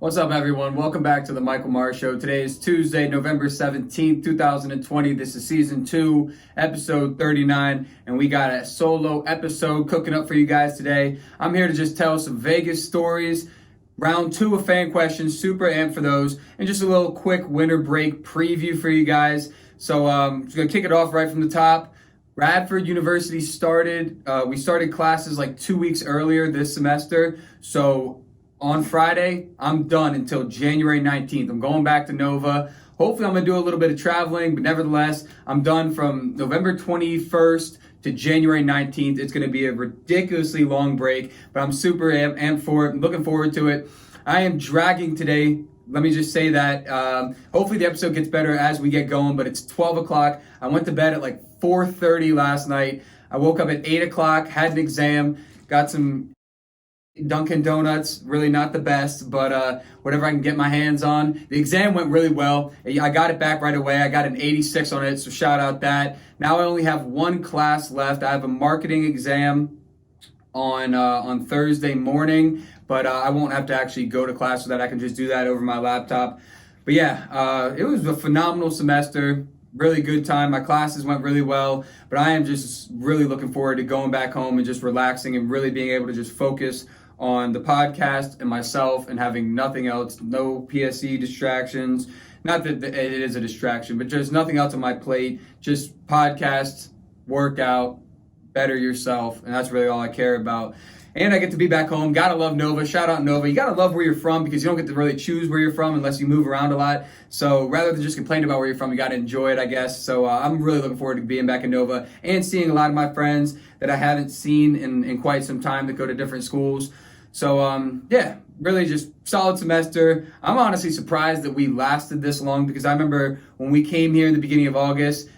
What's up, everyone? Welcome back to the Michael Mars Show. Today is Tuesday, November 17th, 2020. This is Season 2, Episode 39, and we got a solo episode cooking up for you guys today. I'm here to just tell some Vegas stories, round 2 of fan questions, super amped for those, and just a little quick winter break preview for you guys. So I'm just going to kick it off right from the top. Radford University started, we started classes like 2 weeks earlier this semester, so on Friday, I'm done until January 19th. I'm going back to Nova. Hopefully, I'm going to do a little bit of traveling, but nevertheless, I'm done from November 21st to January 19th. It's going to be a ridiculously long break, but I'm super amped for it. I'm looking forward to it. I am dragging today. Let me just say that. Hopefully, the episode gets better as we get going, but it's 12 o'clock. I went to bed at like 4:30 last night. I woke up at 8 o'clock, had an exam, got some Dunkin' Donuts, really not the best, but whatever I can get my hands on. The exam went really well. I got it back right away. I got an 86 on it, so shout out that. Now I only have one class left. I have a marketing exam on Thursday morning, but I won't have to actually go to class for that. I can just do that over my laptop. But yeah, it was a phenomenal semester. Really good time. My classes went really well, but I am just really looking forward to going back home and just relaxing and really being able to just focus on the podcast and myself and having nothing else, no PSE distractions. Not that it is a distraction, but just nothing else on my plate. Just podcasts, workout, better yourself, and that's really all I care about. And I get to be back home. Gotta love Nova. Shout out Nova. You gotta love where you're from because you don't get to really choose where you're from unless you move around a lot. So rather than just complain about where you're from, you gotta enjoy it, I guess. So I'm really looking forward to being back in Nova and seeing a lot of my friends that I haven't seen in quite some time that go to different schools. So yeah, really just solid semester. I'm honestly surprised that we lasted this long because I remember when we came here in the beginning of August,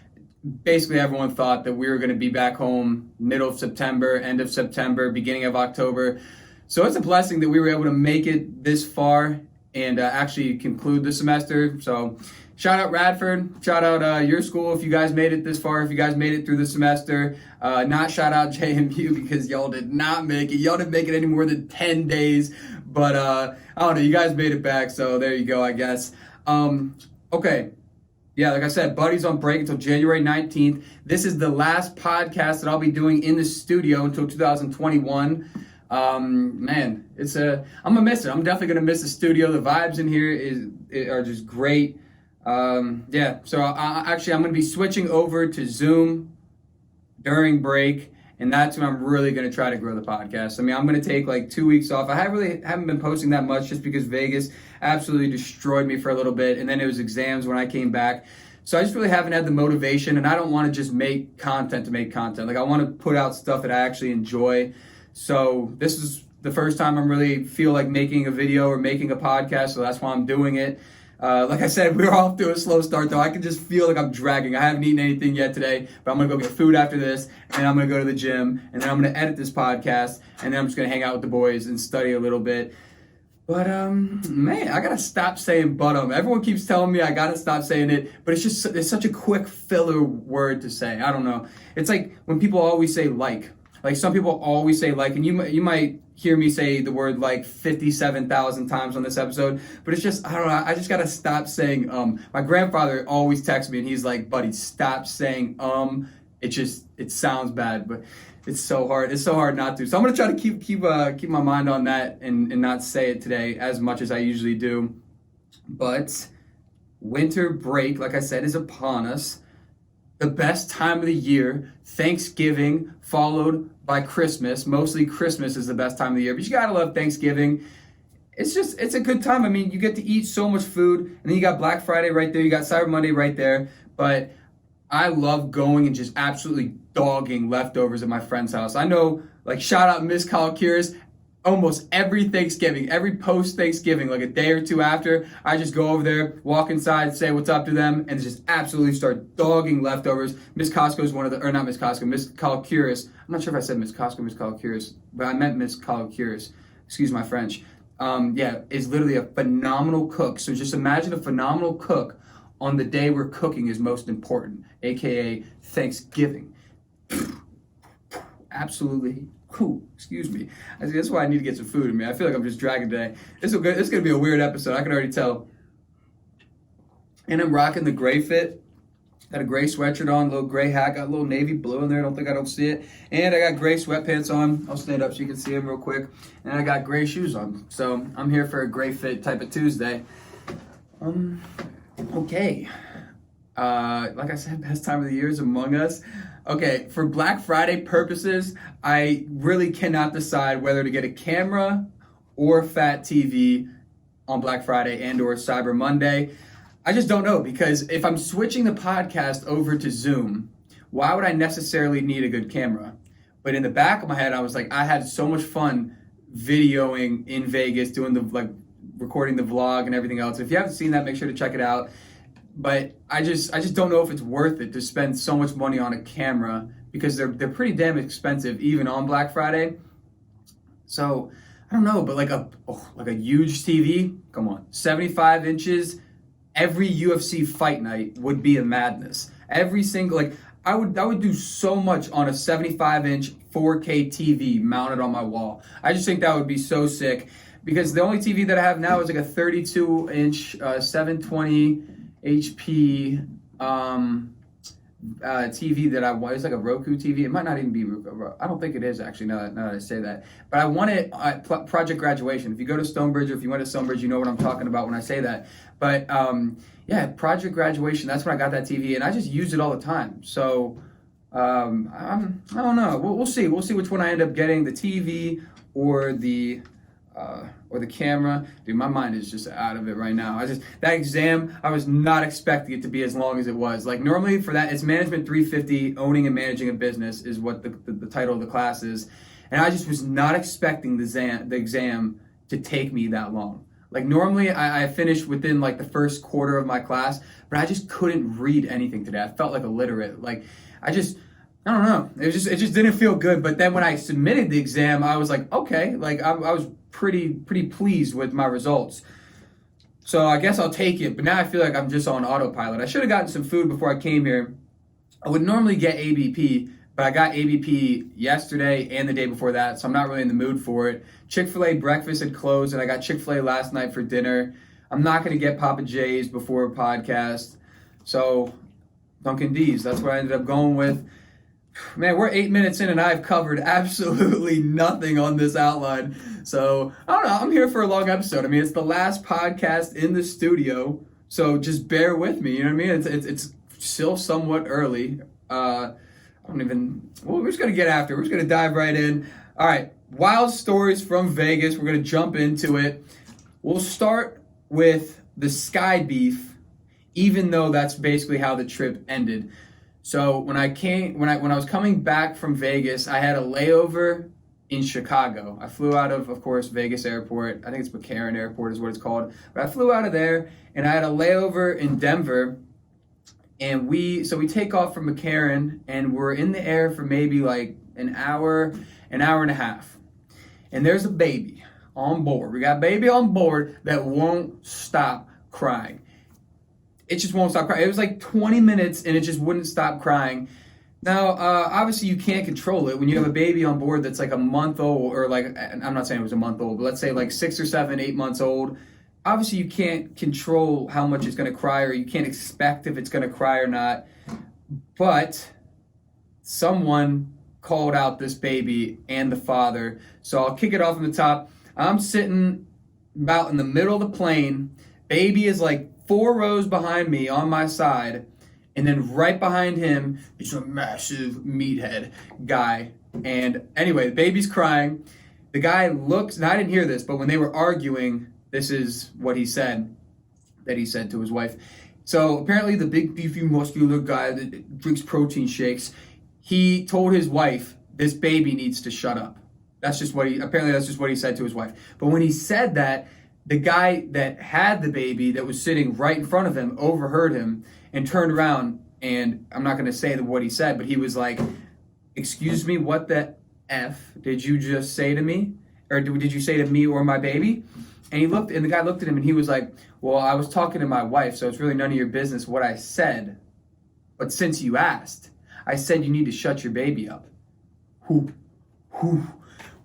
basically everyone thought that we were going to be back home middle of September, end of September, beginning of October. So it's a blessing that we were able to make it this far and actually conclude the semester. So shout out Radford, shout out your school if you guys made it this far, if you guys made it through the semester. Not shout out JMU because y'all did not make it. Y'all didn't make it any more than 10 days. But I don't know, you guys made it back, so there you go, I guess. Okay. Yeah, like I said, Buddy's on break until January 19th. This is the last podcast that I'll be doing in the studio until 2021. Man, I'm gonna miss it. I'm definitely gonna miss the studio. The vibes in here are just great. Yeah, so I'm gonna be switching over to Zoom during break, and that's when I'm really gonna try to grow the podcast. I mean, I'm gonna take like 2 weeks off. I haven't been posting that much just because Vegas absolutely destroyed me for a little bit, and then it was exams when I came back. So I just really haven't had the motivation, and I don't want to just make content to make content. Like I want to put out stuff that I actually enjoy. So this is the first time I'm really feel like making a video or making a podcast, so that's why I'm doing it. Like I said, we're off to a slow start, though. I can just feel like I'm dragging. I haven't eaten anything yet today, but I'm going to go get food after this, and I'm going to go to the gym, and then I'm going to edit this podcast, and then I'm just going to hang out with the boys and study a little bit. But, man, I got to stop saying but. Everyone keeps telling me I got to stop saying it, but it's such a quick filler word to say. I don't know. It's like when people always say like. Like some people always say like, and you might hear me say the word like 57,000 times on this episode, but it's just, I don't know, I just gotta stop saying My grandfather always texts me and he's like, buddy, stop saying it sounds bad, but it's so hard not to. So I'm gonna try to keep my mind on that and not say it today as much as I usually do. But winter break, like I said, is upon us. The best time of the year, Thanksgiving, followed by Christmas. Mostly Christmas is the best time of the year, but you gotta love Thanksgiving. It's a good time. I mean, you get to eat so much food, and then you got Black Friday right there, you got Cyber Monday right there, but I love going and just absolutely dogging leftovers at my friend's house. I know, like, shout out Miss Kalkiris, almost every Thanksgiving, every post-Thanksgiving, like a day or two after, I just go over there, walk inside, say what's up to them, and just absolutely start dogging leftovers. Miss Costco is one of the, or not Miss Costco, Miss Kalkiris. I'm not sure if I said Miss Costco, Miss Kalkiris, but I meant Miss Kalkiris. Excuse my French. Yeah, is literally a phenomenal cook. So just imagine a phenomenal cook on the day where cooking is most important, aka Thanksgiving. Absolutely Excuse me. That's why I need to get some food in me. I feel like I'm just dragging today. This is going to be a weird episode. I can already tell. And I'm rocking the gray fit. Got a gray sweatshirt on, a little gray hat, got a little navy blue in there. I don't see it. And I got gray sweatpants on. I'll stand up so you can see them real quick. And I got gray shoes on. So I'm here for a gray fit type of Tuesday. Okay. Like I said, best time of the year is Among Us. Okay, for Black Friday purposes, I really cannot decide whether to get a camera or a fat TV on Black Friday and or Cyber Monday. I just don't know, because if I'm switching the podcast over to Zoom, why would I necessarily need a good camera? But in the back of my head, I was like, I had so much fun videoing in Vegas, doing recording the vlog and everything else. If you haven't seen that, make sure to check it out. But I just don't know if it's worth it to spend so much money on a camera, because they're pretty damn expensive even on Black Friday. So I don't know, but like a huge TV, come on, 75 inches. Every UFC fight night would be a madness. Every single, I would do so much on a 75-inch 4K TV mounted on my wall. I just think that would be so sick, because the only TV that I have now is like a 32-inch 720 HP TV that I want. It's like a Roku TV. It might not even be, I don't think it is actually, now that I say that. But I want it at Project Graduation. If you go to Stonebridge, or if you went to Stonebridge, you know what I'm talking about when I say that. But yeah, Project Graduation, that's when I got that TV, and I just use it all the time. So I don't know. We'll see. We'll see which one I end up getting, the TV or the camera. Dude, my mind is just out of it right now. That exam, I was not expecting it to be as long as it was. Like, normally for that, it's Management 350, Owning and Managing a Business is what the title of the class is. And I just was not expecting the exam to take me that long. Like, normally I finished within like the first quarter of my class, but I just couldn't read anything today. I felt like illiterate. Like, I don't know. It just didn't feel good. But then when I submitted the exam, I was like, okay, like I was pretty pleased with my results. So I guess I'll take it. But now I feel like I'm just on autopilot. I should have gotten some food before I came here. I would normally get ABP, but I got ABP yesterday and the day before that, so I'm not really in the mood for it. Chick-fil-A breakfast had closed, and I got Chick-fil-A last night for dinner. I'm not going to get Papa J's before a podcast. So Dunkin' D's, that's what I ended up going with. Man, we're 8 minutes in and I've covered absolutely nothing on this outline. So, I don't know, I'm here for a long episode. I mean, it's the last podcast in the studio, so just bear with me, you know what I mean? It's still somewhat early. We're just going to get after it. We're just going to dive right in. All right, wild stories from Vegas. We're going to jump into it. We'll start with the Sky Beef, even though that's basically how the trip ended. So when I was coming back from Vegas, I had a layover in Chicago. I flew out of course, Vegas Airport. I think it's McCarran Airport is what it's called. But I flew out of there, and I had a layover in Denver. And we take off from McCarran, and we're in the air for maybe like an hour and a half. And there's a baby on board. We got a baby on board that won't stop crying. It just won't stop crying. It was like 20 minutes and it just wouldn't stop crying. Now, obviously you can't control it when you have a baby on board that's like a month old, or like, I'm not saying it was a month old, but let's say like 6 or 7, 8 months old. Obviously you can't control how much it's going to cry, or you can't expect if it's going to cry or not. But someone called out this baby and the father. So I'll kick it off from the top. I'm sitting about in the middle of the plane. Baby is like 4 rows behind me on my side, and then right behind him is a massive meathead guy. And anyway, the baby's crying. The guy looks, and I didn't hear this, but when they were arguing, this is what he said, that he said to his wife. So apparently the big, beefy, muscular guy that drinks protein shakes, he told his wife, this baby needs to shut up. That's just what he said to his wife. But when he said that, the guy that had the baby that was sitting right in front of him overheard him and turned around, and I'm not going to say what he said, but he was like, excuse me, what the F did you just say to me? Or did you say to me or my baby? And the guy looked at him and he was like, well, I was talking to my wife, so it's really none of your business what I said. But since you asked, I said you need to shut your baby up. Whew.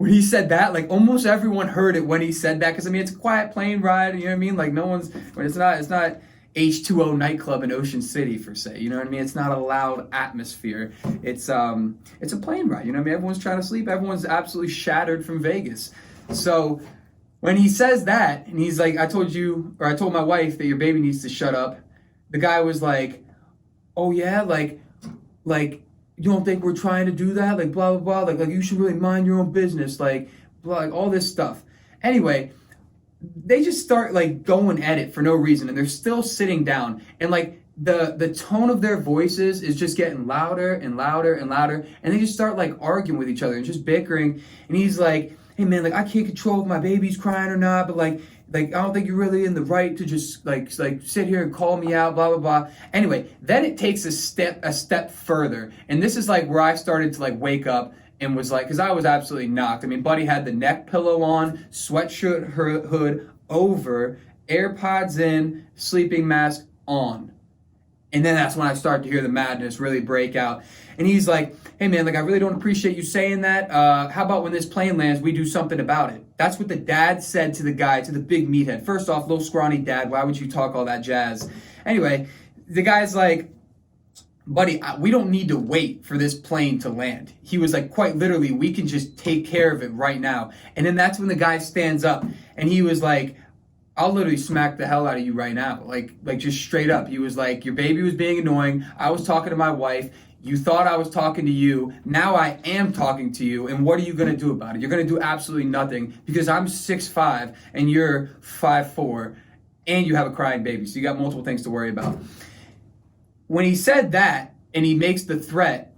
when he said that, like almost everyone heard it when he said that, because I mean it's a quiet plane ride, you know what I mean? Like no one's, it's not H2O nightclub in Ocean City per se, you know what I mean? It's not a loud atmosphere. It's a plane ride, you know what I mean? Everyone's trying to sleep, everyone's absolutely shattered from Vegas. So when he says that, and he's like, I told my wife that your baby needs to shut up, the guy was like, oh yeah, like you don't think we're trying to do that? Like blah blah blah, like you should really mind your own business, like blah, like all this stuff. Anyway, they just start like going at it for no reason, and they're still sitting down, and like the tone of their voices is just getting louder and louder and louder, and they just start like arguing with each other and just bickering. And he's like, hey man, like I can't control if my baby's crying or not, but like I don't think you're really in the right to just like sit here and call me out, blah blah blah. Anyway, then it takes a step further, and this is like where I started to like wake up and was like, because I was absolutely knocked. I mean, buddy had the neck pillow on, sweatshirt hood over, AirPods in, sleeping mask on. And then that's when I start to hear the madness really break out. And he's like, hey man, like I really don't appreciate you saying that. How about when this plane lands, we do something about it? That's what the dad said to the guy, to the big meathead. First off, little scrawny dad, why would you talk all that jazz? Anyway, the guy's like, buddy, we don't need to wait for this plane to land. He was like, quite literally, we can just take care of it right now. And then that's when the guy stands up and he was like, I'll literally smack the hell out of you right now. Like just straight up. He was like, your baby was being annoying. I was talking to my wife. You thought I was talking to you. Now I am talking to you. And what are you going to do about it? You're going to do absolutely nothing, because I'm 6'5" and you're 5'4", and you have a crying baby. So you got multiple things to worry about. When he said that and he makes the threat,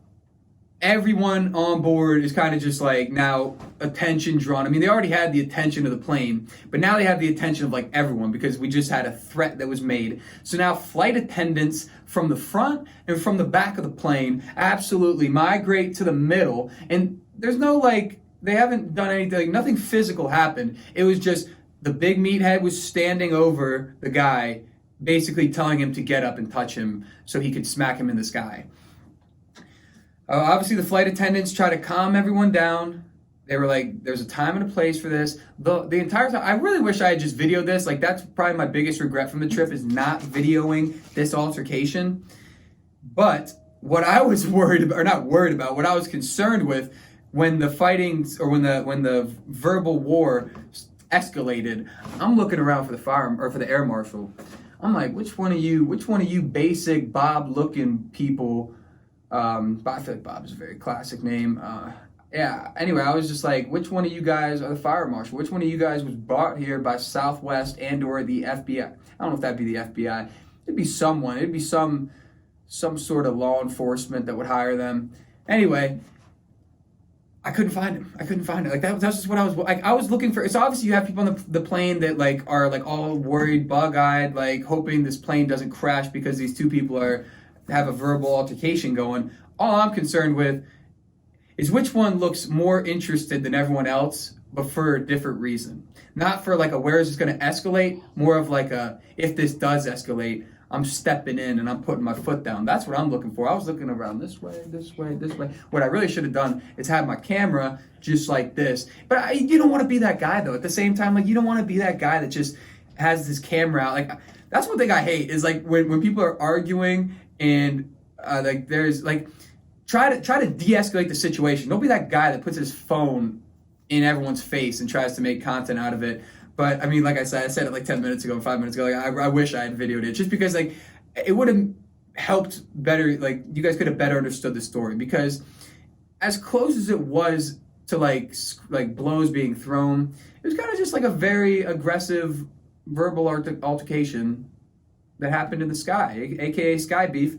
everyone on board is kind of just like now attention drawn. I mean, they already had the attention of the plane, but now they have the attention of like everyone, because we just had a threat that was made. So now flight attendants from the front and from the back of the plane absolutely migrate to the middle. And there's no like, they haven't done anything, like, nothing physical happened. It was just the big meathead was standing over the guy, basically telling him to get up and touch him so he could smack him in the sky. Obviously, the flight attendants try to calm everyone down. They were like, there's a time and a place for this. The entire time, I really wish I had just videoed this. Like, that's probably my biggest regret from the trip, is not videoing this altercation. But what I was worried about, or not worried about, what I was concerned with when the fighting, or when the verbal war escalated, I'm looking around for the air marshal. I'm like, which one of you basic Bob-looking people, I feel like Bob is a very classic name. Yeah, anyway, I was just like, which one of you guys are the fire marshal? Which one of you guys was brought here by Southwest and or the FBI? I don't know if that'd be the FBI. It'd be someone. It'd be some sort of law enforcement that would hire them. Anyway, I couldn't find him. Like that's just what I was like. I was looking for. It's obviously you have people on the plane that like are like all worried, bug-eyed, like hoping this plane doesn't crash because these two people have a verbal altercation going. All I'm concerned with is which one looks more interested than everyone else, but for a different reason. Not for like a where is this going to escalate, more of like a if this does escalate, I'm stepping in and I'm putting my foot down. That's what I'm looking for. I was looking around this way. What I really should have done is have my camera just like this. But you don't want to be that guy though. At the same time, like you don't want to be that guy that just has this camera out. Like that's one thing I hate is like when people are arguing and like there's like try to de-escalate the situation. Don't be that guy that puts his phone in everyone's face and tries to make content out of it. But I mean, like I said it like 10 minutes ago, 5 minutes ago. Like I wish I had videoed it just because like it would have helped better. Like you guys could have better understood the story, because as close as it was to like blows being thrown, it was kind of just like a very aggressive verbal altercation that happened in the sky, aka sky beef.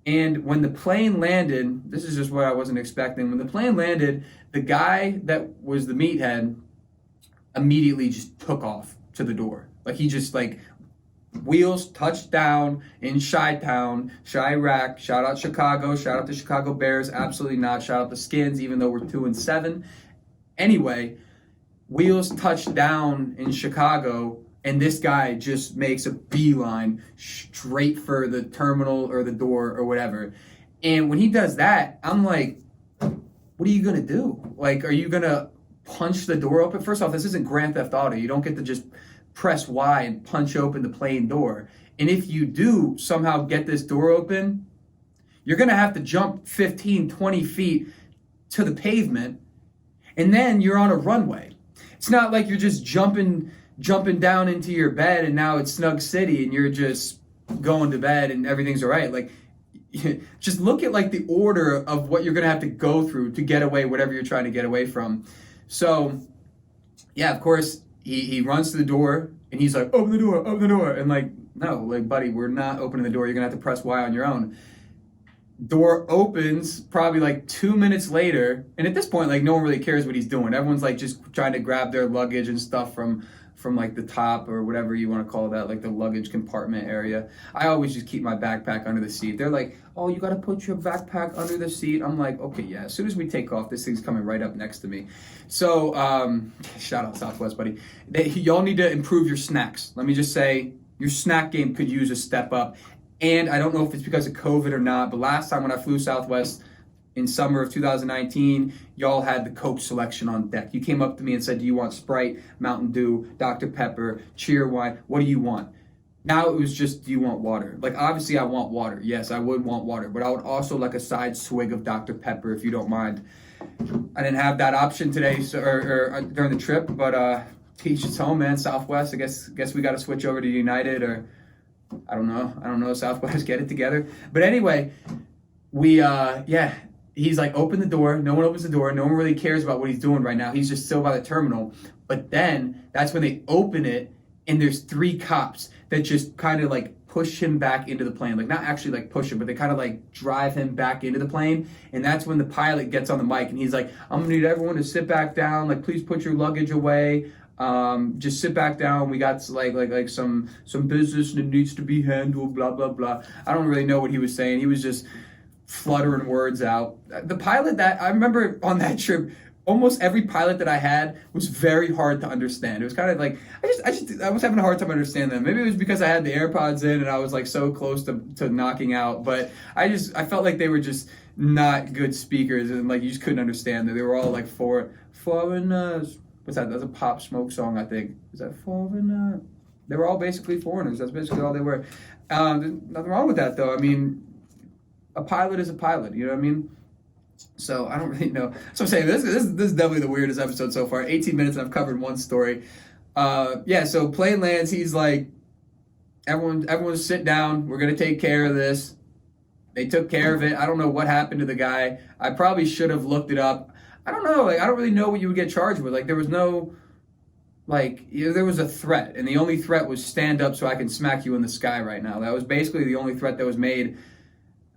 And when the plane landed, this is just what I wasn't expecting. When the plane landed, the guy that was the meathead immediately just took off to the door. Like he just like wheels touched down in Chi-Town, Chirac. Shout out Chicago. Shout out the Chicago Bears. Absolutely not. Shout out the Skins, even though we're 2-7. Anyway, wheels touched down in Chicago, and this guy just makes a beeline straight for the terminal or the door or whatever. And when he does that, I'm like, what are you gonna do? Like, are you gonna punch the door open. First off, this isn't Grand Theft Auto. You don't get to just press Y and punch open the plane door. And if you do somehow get this door open, you're going to have to jump 15, 20 feet to the pavement, and then you're on a runway. It's not like you're just jumping down into your bed and now it's Snug City and you're just going to bed and everything's all right. Like, just look at like the order of what you're going to have to go through to get away, whatever you're trying to get away from. So, yeah, of course, he runs to the door and he's like, open the door. And like, no, like, buddy, we're not opening the door. You're going to have to press Y on your own. Door opens probably like 2 minutes later. And at this point, like, no one really cares what he's doing. Everyone's like just trying to grab their luggage and stuff from like the top or whatever you want to call that, like the luggage compartment area. I always just keep my backpack under the seat. They're like, oh, you got to put your backpack under the seat. I'm like, okay, yeah. As soon as we take off, this thing's coming right up next to me. So, shout out Southwest, buddy. Y'all need to improve your snacks. Let me just say, your snack game could use a step up. And I don't know if it's because of COVID or not, but last time when I flew Southwest in summer of 2019, y'all had the Coke selection on deck. You came up to me and said, do you want Sprite, Mountain Dew, Dr. Pepper, Cheer Wine? What do you want? Now it was just, do you want water? Like, obviously I want water. Yes, I would want water, but I would also like a side swig of Dr. Pepper, if you don't mind. I didn't have that option today, so, or during the trip, but teach its own, man. Southwest, I guess we got to switch over to United, or I don't know, Southwest, get it together. But anyway, he's like, open the door. No one opens the door. No one really cares about what he's doing right now. He's just still by the terminal. But then that's when they open it, and there's 3 cops that just kind of like push him back into the plane. Like, not actually like push him, but they kind of like drive him back into the plane. And that's when the pilot gets on the mic and he's like, I'm gonna need everyone to sit back down. Like, please put your luggage away. Just sit back down. We got like some business that needs to be handled, blah, blah, blah. I don't really know what he was saying. He was just fluttering words out. The pilot that I remember on that trip, almost every pilot that I had was very hard to understand. It was kind of like, I was having a hard time understanding them. Maybe it was because I had the AirPods in and I was like so close to knocking out, but I felt like they were just not good speakers and like you just couldn't understand them. They were all like foreigners. What's that? That's a Pop Smoke song, I think. Is that foreigner? They were all basically foreigners. That's basically all they were. There's nothing wrong with that, though. I mean, a pilot is a pilot. You know what I mean? So I don't really know. So I'm saying this is definitely the weirdest episode so far. 18 minutes and I've covered one story. So plane lands. He's like, everyone sit down. We're gonna take care of this. They took care of it. I don't know what happened to the guy. I probably should have looked it up. I don't know. Like, I don't really know what you would get charged with. Like, there was no, like, there was a threat, and the only threat was stand up so I can smack you in the sky right now. That was basically the only threat that was made.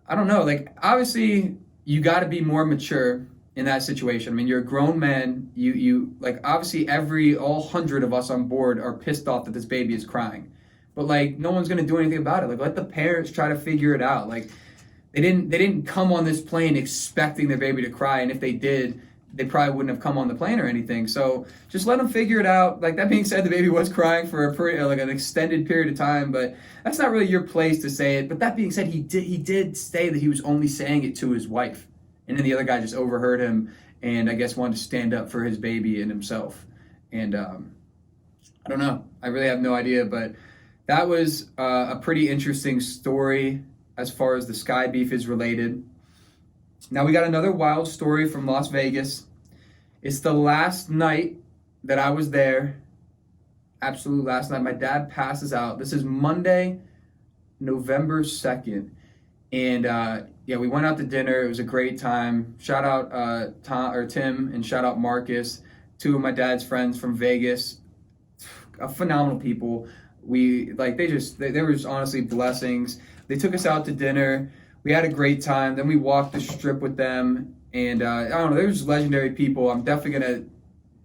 I don't know. Like, obviously, you got to be more mature in that situation. I mean, you're a grown man. You like, obviously, all 100 of us on board are pissed off that this baby is crying. But, like, no one's going to do anything about it. Like, let the parents try to figure it out. Like, they didn't come on this plane expecting their baby to cry, and if they did, they probably wouldn't have come on the plane or anything. So just let them figure it out. Like, that being said, the baby was crying for an extended period of time, but that's not really your place to say it. But that being said, he did say that he was only saying it to his wife. And then the other guy just overheard him and I guess wanted to stand up for his baby and himself. And I don't know. I really have no idea, but that was a pretty interesting story as far as the Sky Beef is related. Now we got another wild story from Las Vegas. It's the last night that I was there. Absolute last night. My dad passes out. This is Monday, November 2nd. And we went out to dinner. It was a great time. Shout out Tim and shout out Marcus, 2 of my dad's friends from Vegas. Phenomenal people. They were just honestly blessings. They took us out to dinner. We had a great time. Then we walked the strip with them. And I don't know, they're just legendary people. I'm definitely going to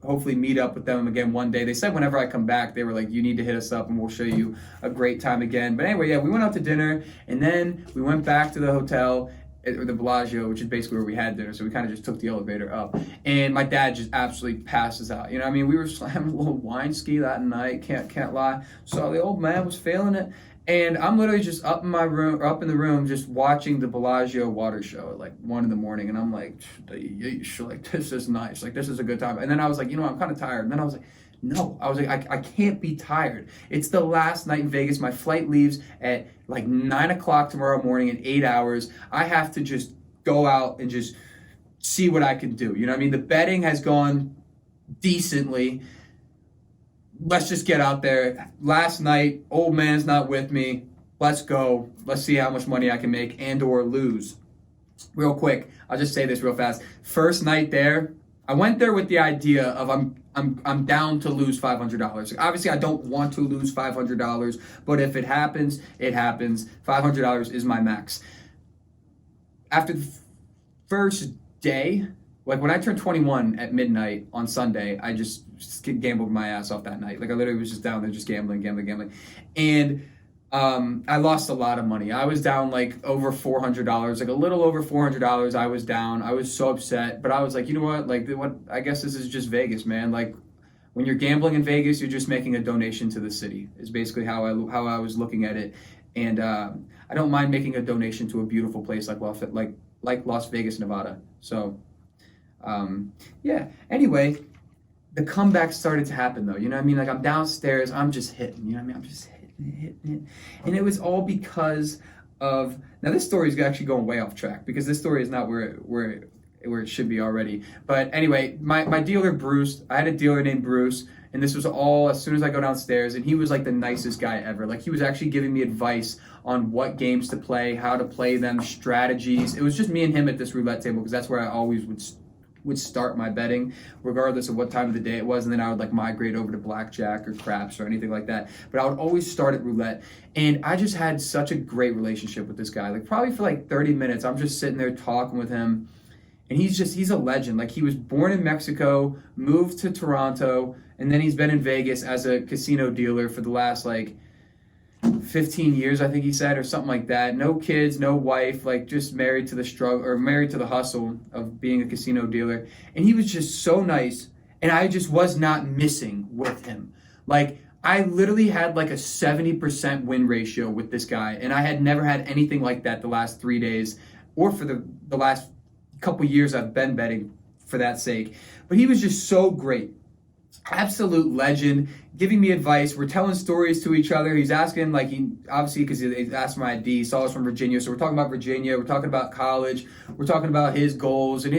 hopefully meet up with them again one day. They said whenever I come back, they were like, you need to hit us up and we'll show you a great time again. But anyway, we went out to dinner and then we went back to the hotel. or the Bellagio, which is basically where we had dinner. So we kind of just took the elevator up, and my dad just absolutely passes out. You know what I mean? We were slamming a little wine ski that night. Can't lie. So the old man was feeling it. And I'm literally just up in the room, just watching the Bellagio water show at like 1 a.m. And I'm like, this is nice. Like, this is a good time. And then I was like, I'm kind of tired. And then I was like, no, I was like, I can't be tired. It's the last night in Vegas. My flight leaves at like 9 o'clock tomorrow morning in 8 hours. I have to just go out and just see what I can do. You know what I mean? The betting has gone decently. Let's just get out there. Last night, old man's not with me. Let's go. Let's see how much money I can make and or lose. Real quick, I'll just say this real fast. First night there, I went there with the idea of I'm down to lose $500. Obviously, I don't want to lose $500, but if it happens, it happens. $500 is my max. After the first day, like when I turned 21 at midnight on Sunday, I just gambled my ass off that night. Like I literally was just down there just gambling. And I lost a lot of money. I was down like over $400, like a little over $400 I was down. I was so upset, but I was like, you know what? Like I guess this is just Vegas, man. Like when you're gambling in Vegas, you're just making a donation to the city is basically how I was looking at it. And I don't mind making a donation to a beautiful place like Las Vegas, Nevada. So yeah, anyway, the comeback started to happen though. You know what I mean? Like I'm downstairs, I'm just hitting, you know what I mean? I'm just hitting. And it was all because of, now this story is actually going way off track because this story is not where it should be already. But anyway, my dealer Bruce, I had a dealer named Bruce, and this was all as soon as I go downstairs, and he was like the nicest guy ever. Like he was actually giving me advice on what games to play, how to play them, strategies. It was just me and him at this roulette table because that's where I always would start my betting, regardless of what time of the day it was, and then I would like migrate over to blackjack or craps or anything like that. But I would always start at roulette, and I just had such a great relationship with this guy. Like probably for like 30 minutes, I'm just sitting there talking with him, and he's a legend. Like he was born in Mexico, moved to Toronto, and then he's been in Vegas as a casino dealer for the last like 15 years, I think he said, or something like that. No kids, no wife, like just married to the struggle or married to the hustle of being a casino dealer. And he was just so nice, and I just was not missing with him. Like I literally had like a 70% win ratio with this guy, and I had never had anything like that the last 3 days or for the last couple years I've been betting for that sake. But he was just so great. Absolute legend, giving me advice. We're telling stories to each other. He's asking, like, he obviously, because he asked my ID, saw us from Virginia. So we're talking about Virginia. We're talking about college. We're talking about his goals. And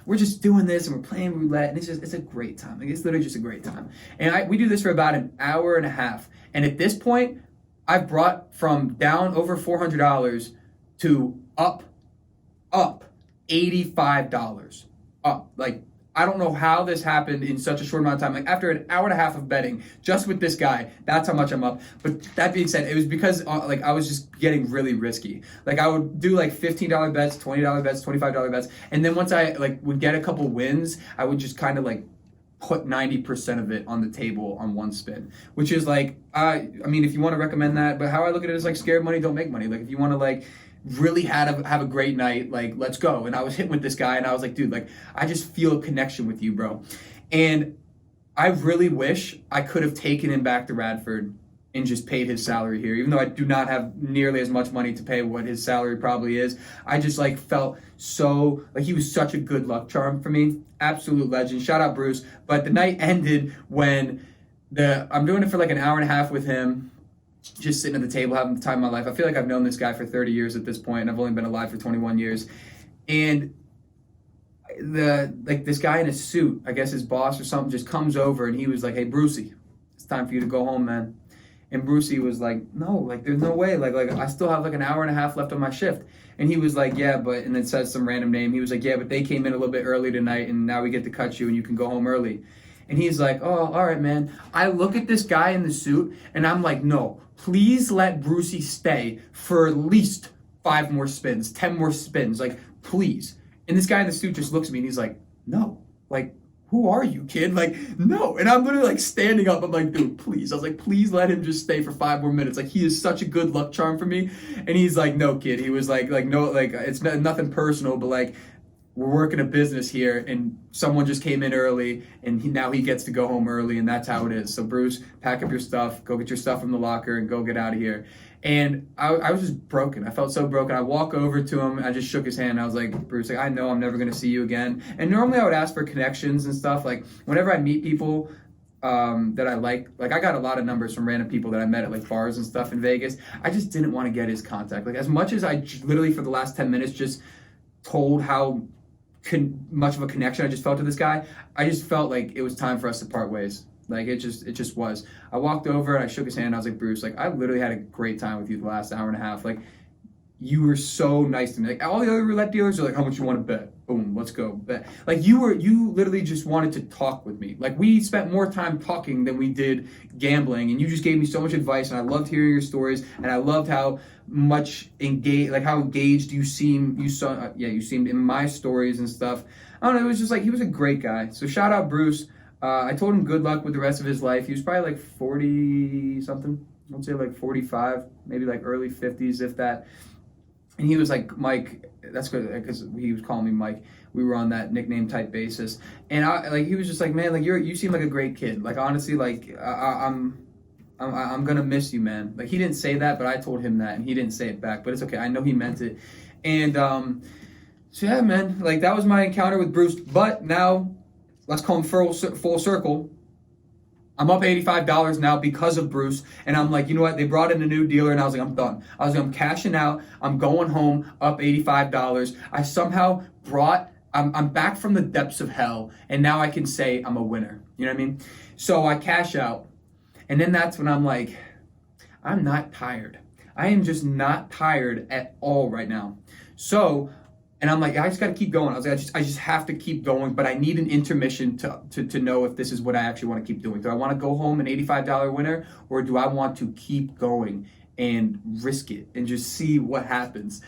we're just doing this and we're playing roulette. And it's a great time. Like, it's literally just a great time. And we do this for about an hour and a half. And at this point, I've brought from down over $400 to up $85. Up. Like, I don't know how this happened in such a short amount of time. Like after an hour and a half of betting just with this guy, that's how much I'm up. But that being said, it was because like I was just getting really risky. Like I would do like $15 bets, $20 bets, $25 bets. And then once I like would get a couple wins, I would just kind of like put 90% of it on the table on one spin, which is like, I mean, if you want to recommend that, but how I look at it is like scared money don't make money. Like if you want to like really have a great night, like let's go. And I was hitting with this guy and I was like, dude, like I just feel a connection with you, bro. And I really wish I could have taken him back to Radford and just paid his salary here, even though I do not have nearly as much money to pay what his salary probably is. I just like felt so like he was such a good luck charm for me. Absolute legend. Shout out Bruce. But the night ended when I'm doing it for like an hour and a half with him, just sitting at the table having the time of my life. I feel like I've known this guy for 30 years at this point, and I've only been alive for 21 years. And this guy in a suit, I guess his boss or something, just comes over and he was like, "Hey Brucey, it's time for you to go home, man." And Brucey was like, "No, like there's no way. Like I still have like an hour and a half left on my shift." And he was like, "Yeah, but," and then says some random name. He was like, "Yeah, but they came in a little bit early tonight, and now we get to cut you, and you can go home early." And he's like, "Oh, all right, man." I look at this guy in the suit, and I'm like, "No, please let Brucey stay for at least 5 more spins, 10 more spins, like please." And this guy in the suit just looks at me, and he's like, "No, like who are you, kid? Like, no. And I'm literally like standing up. I'm like, dude, please. I was like, please let him just stay for 5 more minutes. Like, he is such a good luck charm for me. And he's like, no, kid. He was like, no, like, it's nothing personal, but like, we're working a business here, and someone just came in early, and now he gets to go home early, and that's how it is. So Bruce, pack up your stuff, go get your stuff from the locker, and go get out of here. And I was just broken. I felt so broken. I walk over to him. I just shook his hand. I was like, Bruce, like, I know I'm never going to see you again. And normally I would ask for connections and stuff. Like, whenever I meet people that I like I got a lot of numbers from random people that I met at like bars and stuff in Vegas. I just didn't want to get his contact. Like, as much as I literally for the last 10 minutes just told how much of a connection I just felt to this guy, I just felt like it was time for us to part ways. Like, it just was. I walked over and I shook his hand. I was like, Bruce, like, I literally had a great time with you the last hour and a half. Like, you were so nice to me. Like, all the other roulette dealers are like, how much you want to bet? Boom, let's go bet. Like, you literally just wanted to talk with me. Like, we spent more time talking than we did gambling, and you just gave me so much advice, and I loved hearing your stories, and I loved how much how engaged you seemed in my stories and stuff. I don't know, it was just like, he was a great guy. So shout out Bruce. I told him good luck with the rest of his life. He was probably like 40 something. I'd say like 45, maybe like early 50s, if that. And he was like, Mike, that's good, because he was calling me Mike. We were on that nickname type basis. And he was just like, man, like, you seem like a great kid. Like, honestly, like, I'm gonna miss you, man. Like, he didn't say that, but I told him that, and he didn't say it back. But it's okay. I know he meant it. And so yeah, man, like, that was my encounter with Bruce. But now, let's call him full circle. I'm up $85 now because of Bruce, and I'm like, you know what? They brought in a new dealer, and I was like, I'm done. I was like, I'm cashing out. I'm going home up $85. I somehow I'm back from the depths of hell, and now I can say I'm a winner. You know what I mean? So I cash out, and then that's when I'm like, I'm not tired. I am just not tired at all right now. So, and I'm like, I just got to keep going. I was like, I just have to keep going, but I need an intermission to know if this is what I actually want to keep doing. Do I want to go home an $85 winner, or do I want to keep going and risk it and just see what happens?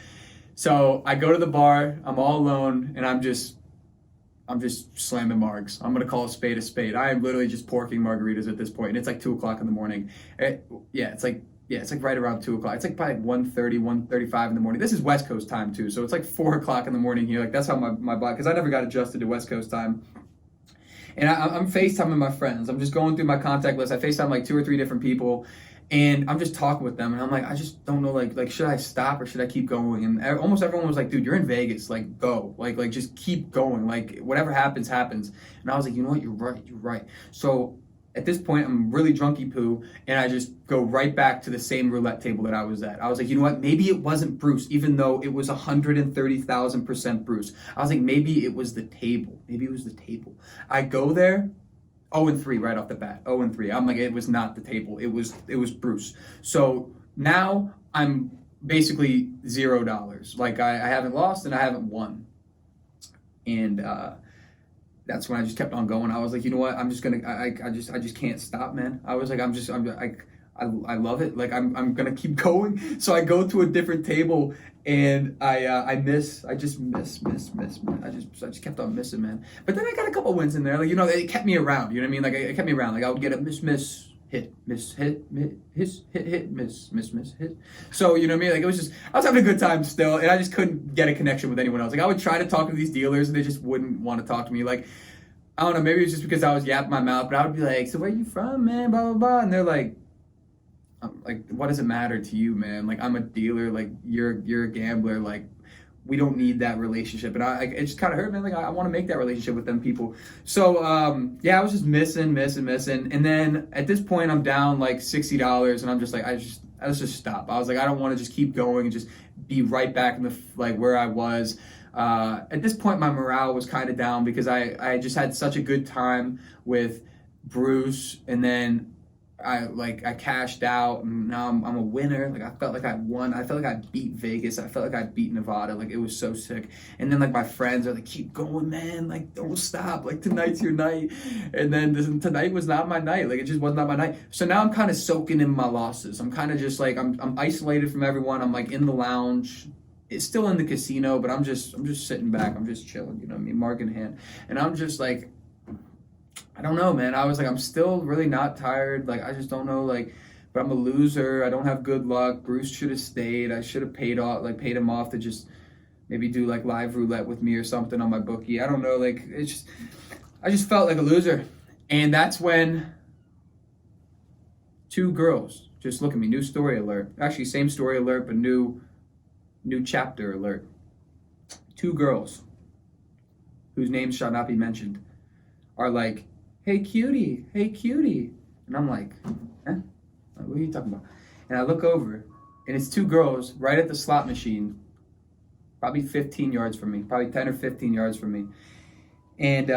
So I go to the bar, I'm all alone, and I'm just slamming margs. I'm going to call a spade a spade. I am literally just porking margaritas at this point, and it's like 2 o'clock in the morning. It's like right around 2 o'clock. It's like probably 1:30, 1:35 in the morning. This is West Coast time too, so it's like 4 o'clock in the morning here. Like, that's how my body, because I never got adjusted to West Coast time. And I'm FaceTiming my friends. I'm just going through my contact list. I FaceTime like 2 or 3 different people, and I'm just talking with them. And I'm like, I just don't know, like should I stop or should I keep going? And almost everyone was like, dude, you're in Vegas. Like, go. Like just keep going. Like, whatever happens, happens. And I was like, you know what? You're right. So at this point, I'm really drunky poo, and I just go right back to the same roulette table that I was at. I was like, you know what? Maybe it wasn't Bruce, even though it was 130,000% Bruce. I was like, maybe it was the table. I go there, 0-3 right off the bat. 0-3. I'm like, it was not the table. It was Bruce. So now I'm basically $0. Like, I haven't lost and I haven't won. And that's when I just kept on going. I was like, you know what? I'm just gonna. I just can't stop, man. I was like, I love it. Like, I'm gonna keep going. So I go to a different table, and I miss. I just miss. Man. I just kept on missing, man. But then I got a couple wins in there. Like, you know, it kept me around. You know what I mean? Like, it kept me around. Like, I would get a miss, hit, miss, hit. So, you know what I mean? Like, it was just, I was having a good time still, and I just couldn't get a connection with anyone else. Like, I would try to talk to these dealers, and they just wouldn't want to talk to me. Like, I don't know, maybe it was just because I was yapping my mouth, but I would be like, so where you from, man, blah, blah, blah. And they're like, what does it matter to you, man? Like, I'm a dealer, like, you're a gambler, like, we don't need that relationship. And it just kind of hurt, man. Like, I want to make that relationship with them people. So, I was just missing. And then at this point, I'm down like $60, and I'm just like, let's just stop. I was like, I don't want to just keep going and just be right back in the, like, where I was. At this point, my morale was kind of down because I just had such a good time with Bruce, and then I cashed out, and now I'm a winner. Like, I felt like I won. I felt like I beat Vegas. I felt like I beat Nevada. Like, it was so sick. And then, like, my friends are like, keep going, man. Like, don't stop. Like, tonight's your night. And then tonight was not my night. Like, it just was not my night. So now I'm kind of soaking in my losses. I'm kind of just like, I'm isolated from everyone. I'm like in the lounge. It's still in the casino, but I'm just sitting back. I'm just chilling, you know what I mean? Mark in hand. And I'm just like, I don't know, man. I was like, I'm still really not tired. Like, I just don't know, like, but I'm a loser. I don't have good luck. Bruce should have stayed. I should have paid him off to just maybe do like live roulette with me or something on my bookie. I don't know. Like, I just felt like a loser. And that's when two girls just look at me. New story alert. Actually, same story alert, but new chapter alert. Two girls, whose names shall not be mentioned, are like, hey cutie, and I'm like, huh? What are you talking about? And I look over, and it's two girls right at the slot machine, probably 15 yards from me, probably 10 or 15 yards from me, and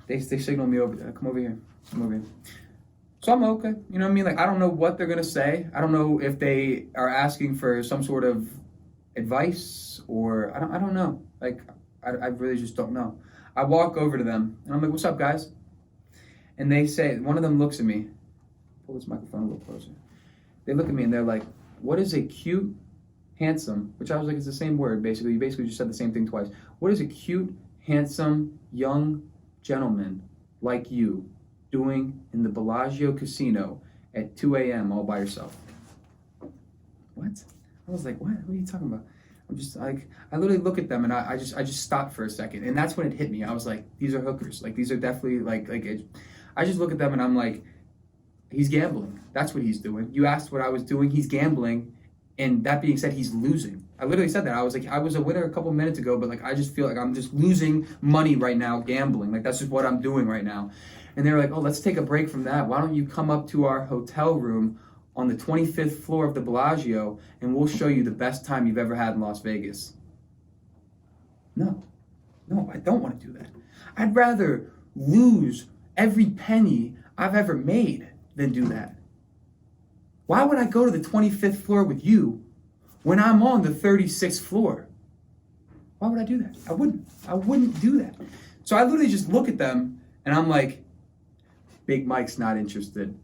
they signal me over there. Come over here. So I'm okay, you know what I mean? Like, I don't know what they're gonna say. I don't know if they are asking for some sort of advice, or I don't know. Like, I really just don't know. I walk over to them, and I'm like, what's up, guys? And they say, one of them looks at me. Pull this microphone a little closer. They look at me, and they're like, what is a cute, handsome, which I was like, it's the same word, basically. You basically just said the same thing twice. What is a cute, handsome, young gentleman like you doing in the Bellagio Casino at 2 a.m. all by yourself? What? I was like, what are you talking about? I'm just like, I literally look at them, and I just stopped for a second, and that's when it hit me. I was like, these are hookers. Like, these are definitely I just look at them, and I'm like, he's gambling. That's what he's doing. You asked what I was doing. He's gambling, and that being said, he's losing. I literally said that. I was like, I was a winner a couple minutes ago, but like, I just feel like I'm just losing money right now gambling. Like, that's just what I'm doing right now. And they were like, oh, let's take a break from that. Why don't you come up to our hotel room on the 25th floor of the Bellagio, and we'll show you the best time you've ever had in Las Vegas. No, I don't want to do that. I'd rather lose every penny I've ever made than do that. Why would I go to the 25th floor with you when I'm on the 36th floor? Why would I do that? I wouldn't do that. So I literally just look at them, and I'm like, Big Mike's not interested.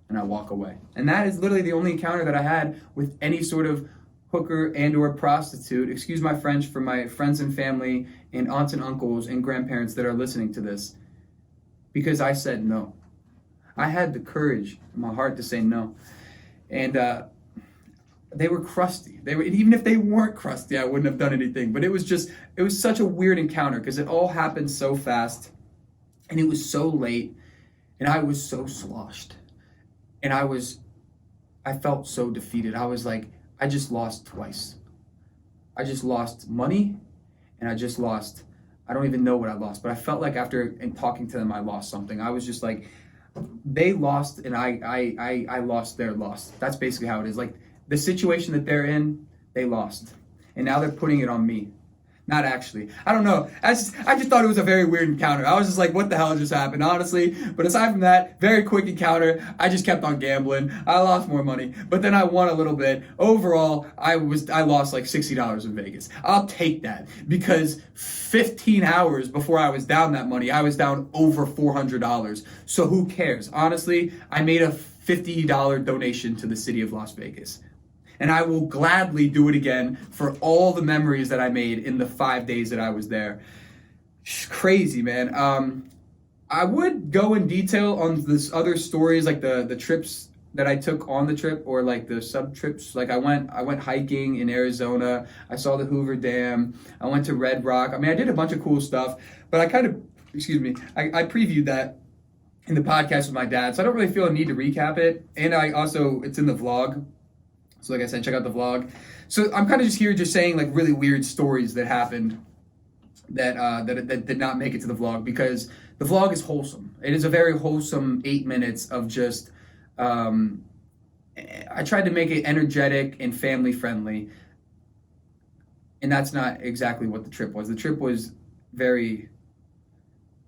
And I walk away. And that is literally the only encounter that I had with any sort of hooker and or prostitute. Excuse my French for my friends and family and aunts and uncles and grandparents that are listening to this. Because I said no. I had the courage in my heart to say no. And they were crusty. Even if they weren't crusty, I wouldn't have done anything. But it was such a weird encounter because it all happened so fast. And it was so late. And I was so sloshed. And I felt so defeated. I was like, I just lost twice. I just lost money, and I don't even know what I lost, but I felt like after talking to them, I lost something. I was just like, they lost, and I lost their loss. That's basically how it is. Like, the situation that they're in, they lost. And now they're putting it on me. Not actually. I don't know. I just thought it was a very weird encounter. I was just like, what the hell just happened, honestly? But aside from that, very quick encounter. I just kept on gambling. I lost more money, but then I won a little bit. Overall, I lost like $60 in Vegas. I'll take that because 15 hours before I was down that money, I was down over $400. So who cares? Honestly, I made a $50 donation to the city of Las Vegas. And I will gladly do it again for all the memories that I made in the 5 days that I was there. Crazy, man. I would go in detail on this other stories, like the trips that I took on the trip, or like the sub trips. Like I went hiking in Arizona. I saw the Hoover Dam. I went to Red Rock. I mean, I did a bunch of cool stuff, but I previewed that in the podcast with my dad, so I don't really feel a need to recap it. And it's in the vlog. So like I said, check out the vlog. So I'm kind of just here just saying like really weird stories that happened that did not make it to the vlog, because the vlog is wholesome. It is a very wholesome 8 minutes of just, I tried to make it energetic and family friendly. And that's not exactly what the trip was. The trip was very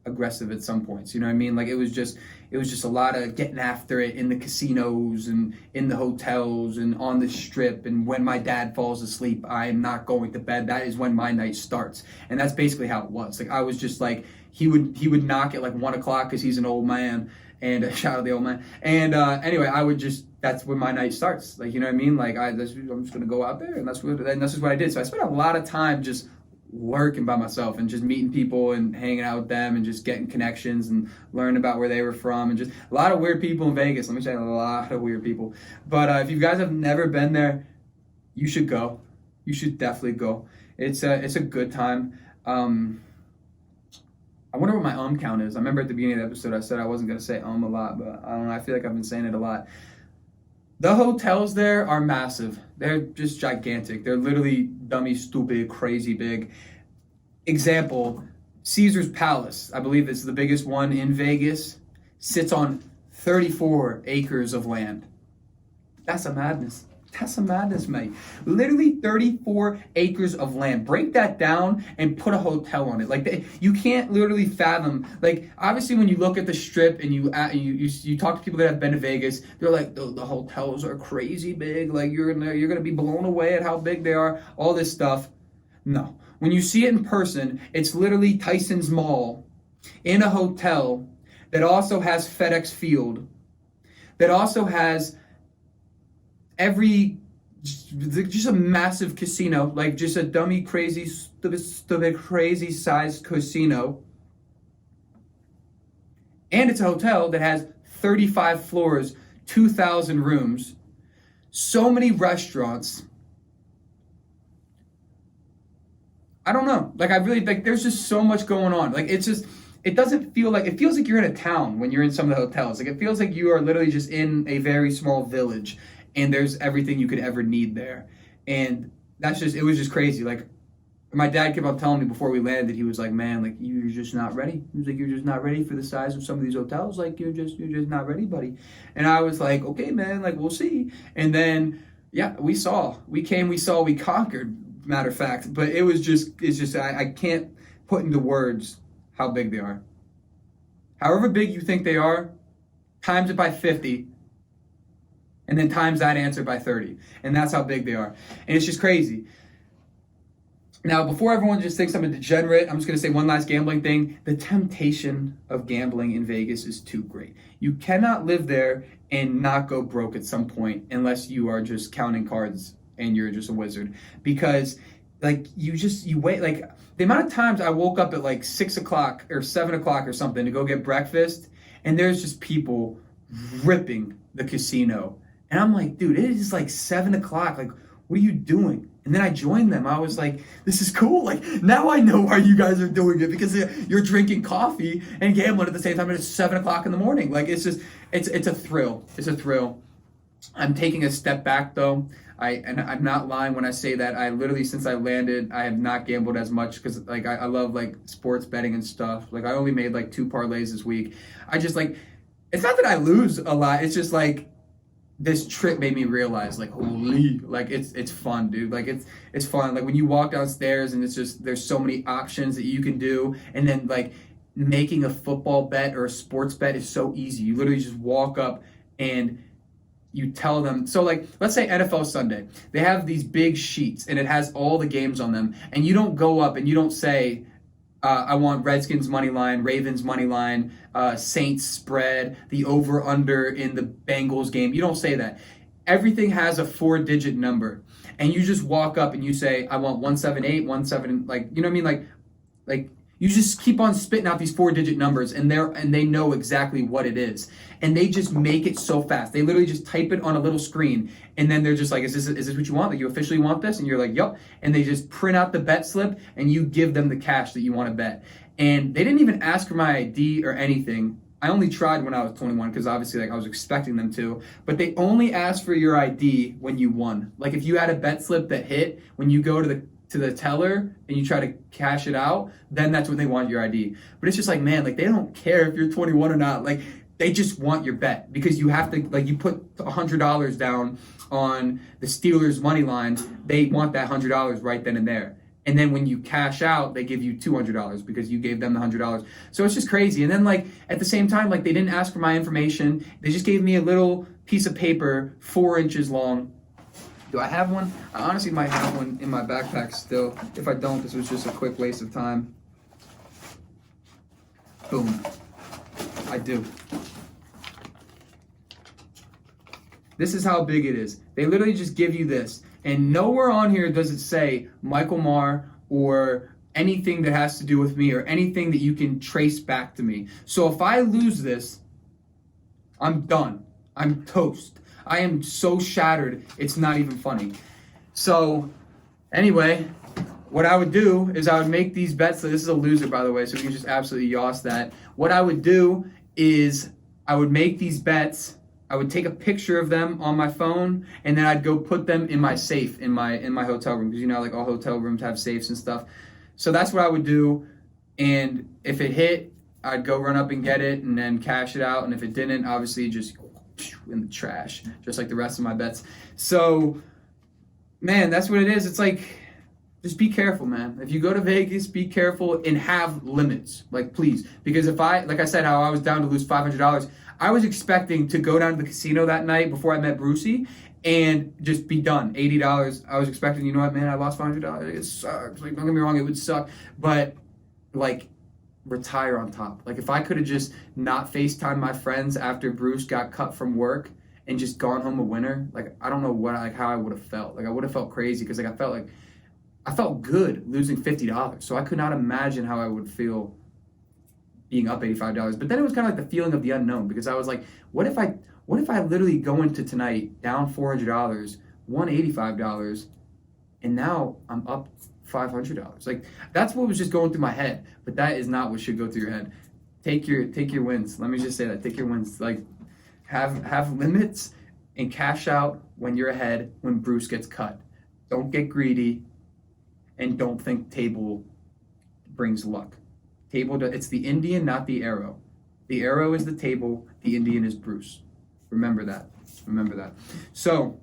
aggressive at some points, you know what I mean? Like it was just a lot of getting after it in the casinos and in the hotels and on the strip. And when my dad falls asleep, I am not going to bed. That is when my night starts. And that's basically how it was. Like I was just like, he would knock at like 1 o'clock because he's an old man, and shout out the old man. And anyway, that's when my night starts. Like, you know what I mean? Like I'm just gonna go out there, and that's just what I did. So I spent a lot of time just lurking by myself and just meeting people and hanging out with them and just getting connections and learning about where they were from, and just a lot of weird people in Vegas. Let me say, a lot of weird people. But if you guys have never been there, you should go. You should definitely go. It's a good time. I wonder what my count is. I remember at the beginning of the episode I said I wasn't going to say a lot, but I don't know. I feel like I've been saying it a lot. The hotels there are massive. They're just gigantic. They're literally dummy, stupid, crazy big. Example, Caesar's Palace, I believe it's the biggest one in Vegas, sits on 34 acres of land. That's a madness. That's a madness, mate. Literally 34 acres of land. Break that down and put a hotel on it. Like, you can't literally fathom. Like, obviously, when you look at the Strip and you talk to people that have been to Vegas, they're like, the hotels are crazy big. Like, you're gonna be blown away at how big they are. All this stuff. No. When you see it in person, it's literally Tyson's Mall in a hotel that also has FedEx Field, that also has just a massive casino, like just a dummy, crazy, stupid, crazy sized casino. And it's a hotel that has 35 floors, 2,000 rooms, so many restaurants. I don't know. Like, I really, like, there's just so much going on. Like, it's just, it doesn't feel like, it feels like you're in a town when you're in some of the hotels. Like, it feels like you are literally just in a very small village, and there's everything you could ever need there. And it was just crazy. Like, my dad kept on telling me before we landed, he was like, man, like, you're just not ready. He was like, you're just not ready for the size of some of these hotels. Like, you're just not ready, buddy. And I was like, okay, man, like, we'll see. And then, yeah, we conquered, matter of fact. But I can't put into words how big they are. However big you think they are, times it by 50, and then times that answer by 30. And that's how big they are. And it's just crazy. Now, before everyone just thinks I'm a degenerate, I'm just going to say one last gambling thing. The temptation of gambling in Vegas is too great. You cannot live there and not go broke at some point unless you are just counting cards and you're just a wizard. Because, like, you wait. Like, the amount of times I woke up at like 6 o'clock or 7 o'clock or something to go get breakfast, and there's just people ripping the casino. And I'm like, dude, it is like 7 o'clock. Like, what are you doing? And then I joined them. I was like, this is cool. Like, now I know why you guys are doing it, because you're drinking coffee and gambling at the same time, and it's 7 o'clock in the morning. Like, it's just, it's a thrill. It's a thrill. I'm taking a step back, though. And I'm not lying when I say that. I literally, since I landed, I have not gambled as much, because, like, I love, like, sports betting and stuff. Like, I only made, like, 2 parlays this week. I just, like, it's not that I lose a lot. It's just, like, this trip made me realize, like, holy, like, it's fun, dude. Like, it's fun. Like, when you walk downstairs and it's just, there's so many options that you can do. And then, like, making a football bet or a sports bet is so easy. You literally just walk up and you tell them. So, like, let's say NFL Sunday. They have these big sheets and it has all the games on them. And you don't go up and you don't say, I want Redskins money line, Ravens money line, Saints spread, the over under in the Bengals game. You don't say that. Everything has a 4-digit number, and you just walk up and you say, I want 178, 17, like, you know what I mean? Like you just keep on spitting out these 4-digit numbers, and they know exactly what it is, and they just make it so fast. They literally just type it on a little screen, and then they're just like, is this what you want? Like, you officially want this? And you're like, yup. And they just print out the bet slip, and you give them the cash that you want to bet. And they didn't even ask for my ID or anything. I only tried when I was 21, because obviously, like, I was expecting them to. But they only asked for your ID when you won. Like, if you had a bet slip that hit, when you go to the teller and you try to cash it out, then that's when they want your ID. But it's just like, man, like, they don't care if you're 21 or not. Like, they just want your bet, because you have to, like, you put $100 down on the Steelers money line. They want that $100 right then and there. And then when you cash out, they give you $200 because you gave them the $100. So it's just crazy. And then, like, at the same time, like, they didn't ask for my information. They just gave me a little piece of paper 4 inches long. Do I have one? I honestly might have one in my backpack still. If I don't, this was just a quick waste of time. Boom. I do. This is how big it is. They literally just give you this. And nowhere on here does it say Michael Maher or anything that has to do with me or anything that you can trace back to me. So if I lose this, I'm done. I'm toast. I am so shattered, it's not even funny. So anyway, what I would do is I would make these bets. So this is a loser, by the way, so you can just absolutely yoss that. What I would do is I would make these bets. I would take a picture of them on my phone, and then I'd go put them in my safe in my hotel room, because like all hotel rooms have safes and stuff. So that's what I would do, and if it hit, I'd go run up and get it and then cash it out, and if it didn't, obviously just in the trash, just like the rest of my bets. So, man, that's what it is. It's like, just be careful, man. If you go to Vegas, be careful and have limits, like, please. Because if like I said, how I was down to lose $500, I was expecting to go down to the casino that night before I met Brucey and just be done. $80. I was expecting, you know what, man, I lost $500. It sucks. Like, don't get me wrong, it would suck. But, like, retire on top. Like, if I could have just not FaceTime my friends after Bruce got cut from work and just gone home a winner, like, I don't know how I would have felt. Like, I would have felt crazy, because like I felt good losing $50. So I could not imagine how I would feel being up $85. But then it was kind of like the feeling of the unknown, because I was like, what if I literally go into tonight down $400, won $85, and now I'm up $500. Like, that's what was just going through my head. But that is not what should go through your head. Take your wins. Let me just say that. Take your wins. Like, have limits and cash out when you're ahead, when Bruce gets cut. Don't get greedy, and don't think table brings luck. It's the Indian, not the arrow. The arrow is the table. The Indian is Bruce. Remember that. So,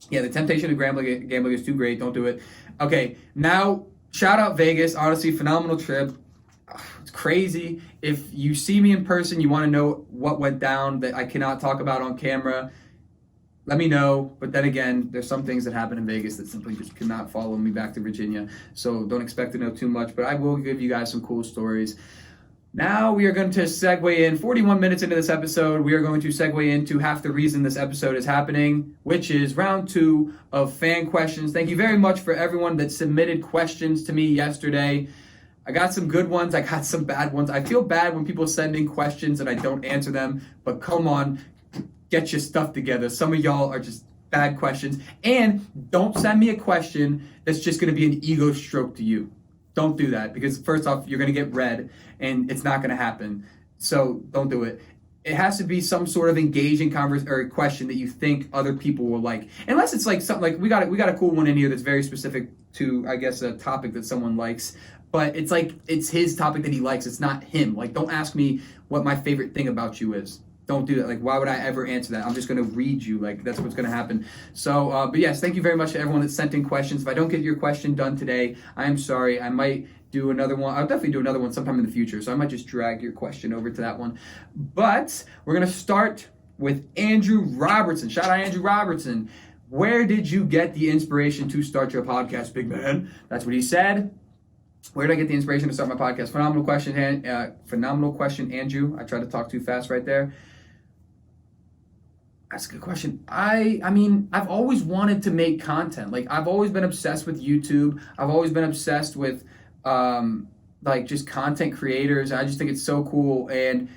yeah, the temptation of gambling is too great. Don't do it. Okay, now, shout out Vegas. Honestly, phenomenal trip. It's crazy. If you see me in person, you want to know what went down that I cannot talk about on camera, let me know. But then again, there's some things that happen in Vegas that simply just cannot follow me back to Virginia. So don't expect to know too much, but I will give you guys some cool stories. Now we are going to segue in, 41 minutes into this episode, we are going to segue into half the reason this episode is happening, which is round 2 of fan questions. Thank you very much for everyone that submitted questions to me yesterday. I got some good ones. I got some bad ones. I feel bad when people send in questions and I don't answer them, but come on, get your stuff together. Some of y'all are just bad questions. And don't send me a question that's just going to be an ego stroke to you. Don't do that, because first off, you're going to get read and it's not going to happen. So don't do it. It has to be some sort of engaging question that you think other people will like. Unless it's like something like we got a cool one in here that's very specific to, I guess, a topic that someone likes. But it's like, it's his topic that he likes. It's not him. Like, don't ask me what my favorite thing about you is. Don't do that. Like, why would I ever answer that? I'm just going to read you. Like, that's what's going to happen. So, but yes, thank you very much to everyone that sent in questions. If I don't get your question done today, I am sorry. I might do another one. I'll definitely do another one sometime in the future. So I might just drag your question over to that one. But we're going to start with Andrew Robertson. Shout out Andrew Robertson. Where did you get the inspiration to start your podcast, big man? That's what he said. Where did I get the inspiration to start my podcast? Phenomenal question, Andrew. I tried to talk too fast right there. That's a good question. I mean, I've always wanted to make content. Like, I've always been obsessed with YouTube. I've always been obsessed with, like, just content creators. I just think it's so cool. And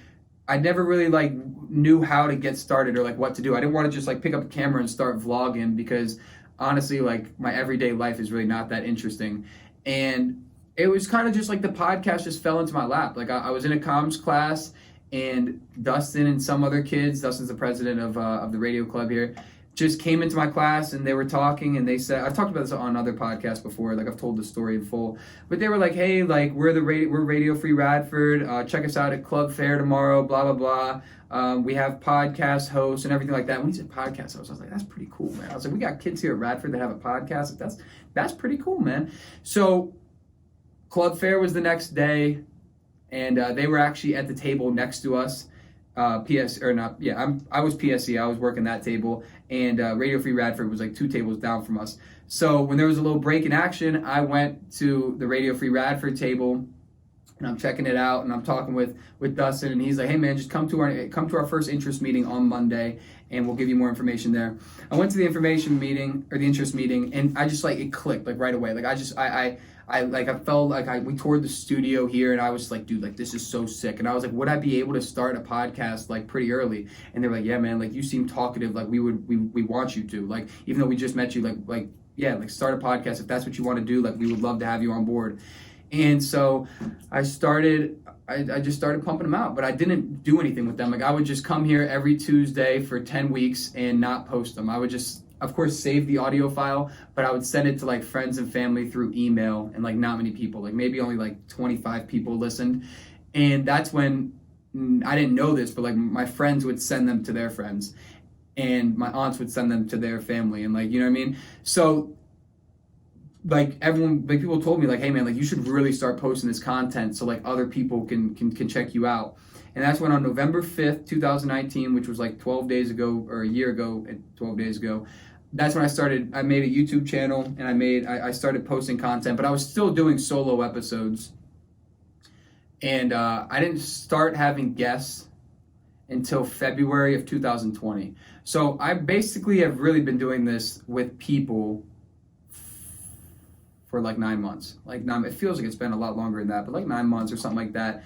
I never really, like, knew how to get started or, like, what to do. I didn't want to just, like, pick up a camera and start vlogging, because, honestly, like, my everyday life is really not that interesting. And it was kind of just, like, the podcast just fell into my lap. Like, I was in a comms class, and Dustin and some other kids, Dustin's the president of the radio club here, just came into my class, and they were talking, and they said, I've talked about this on other podcasts before, like I've told the story in full, but they were like, hey, like, we're Radio Free Radford, check us out at Club Fair tomorrow, blah, blah, blah. We have podcast hosts and everything like that. When he said podcast hosts, I was like, that's pretty cool, man. I was like, we got kids here at Radford that have a podcast. That's pretty cool, man. So Club Fair was the next day, and they were actually at the table next to us. I was PSC. I was working that table, and Radio Free Radford was like 2 tables down from us. So when there was a little break in action, I went to the Radio Free Radford table, and I'm checking it out, and I'm talking with Dustin, and he's like, hey man, just come to our first interest meeting on Monday, and we'll give you more information there. I went to the the interest meeting, and I just, like, it clicked, like, right away. Like, I felt like we toured the studio here, and I was like, dude, like, this is so sick. And I was like, would I be able to start a podcast, like, pretty early? And they were like, yeah, man, like, you seem talkative, like, we want you to, like, even though we just met you, like yeah, like, start a podcast if that's what you want to do. Like, we would love to have you on board. And so I just started pumping them out, but I didn't do anything with them. Like, I would just come here every Tuesday for 10 weeks and not post them. I would just, of course, save the audio file, but I would send it to, like, friends and family through email, and, like, not many people, like, maybe only like 25 people listened. And that's when I didn't know this, but, like, my friends would send them to their friends, and my aunts would send them to their family, and, like, you know what I mean? So, like, everyone, like, people told me, like, hey man, like, you should really start posting this content so, like, other people can check you out. And that's when on November 5th, 2019, which was like 12 days ago, or a year ago, and 12 days ago, that's when I made a YouTube channel, and I started posting content, but I was still doing solo episodes. And I didn't start having guests until February of 2020. So I basically have really been doing this with people for like 9 months. Like, it feels like it's been a lot longer than that, but like 9 months or something like that.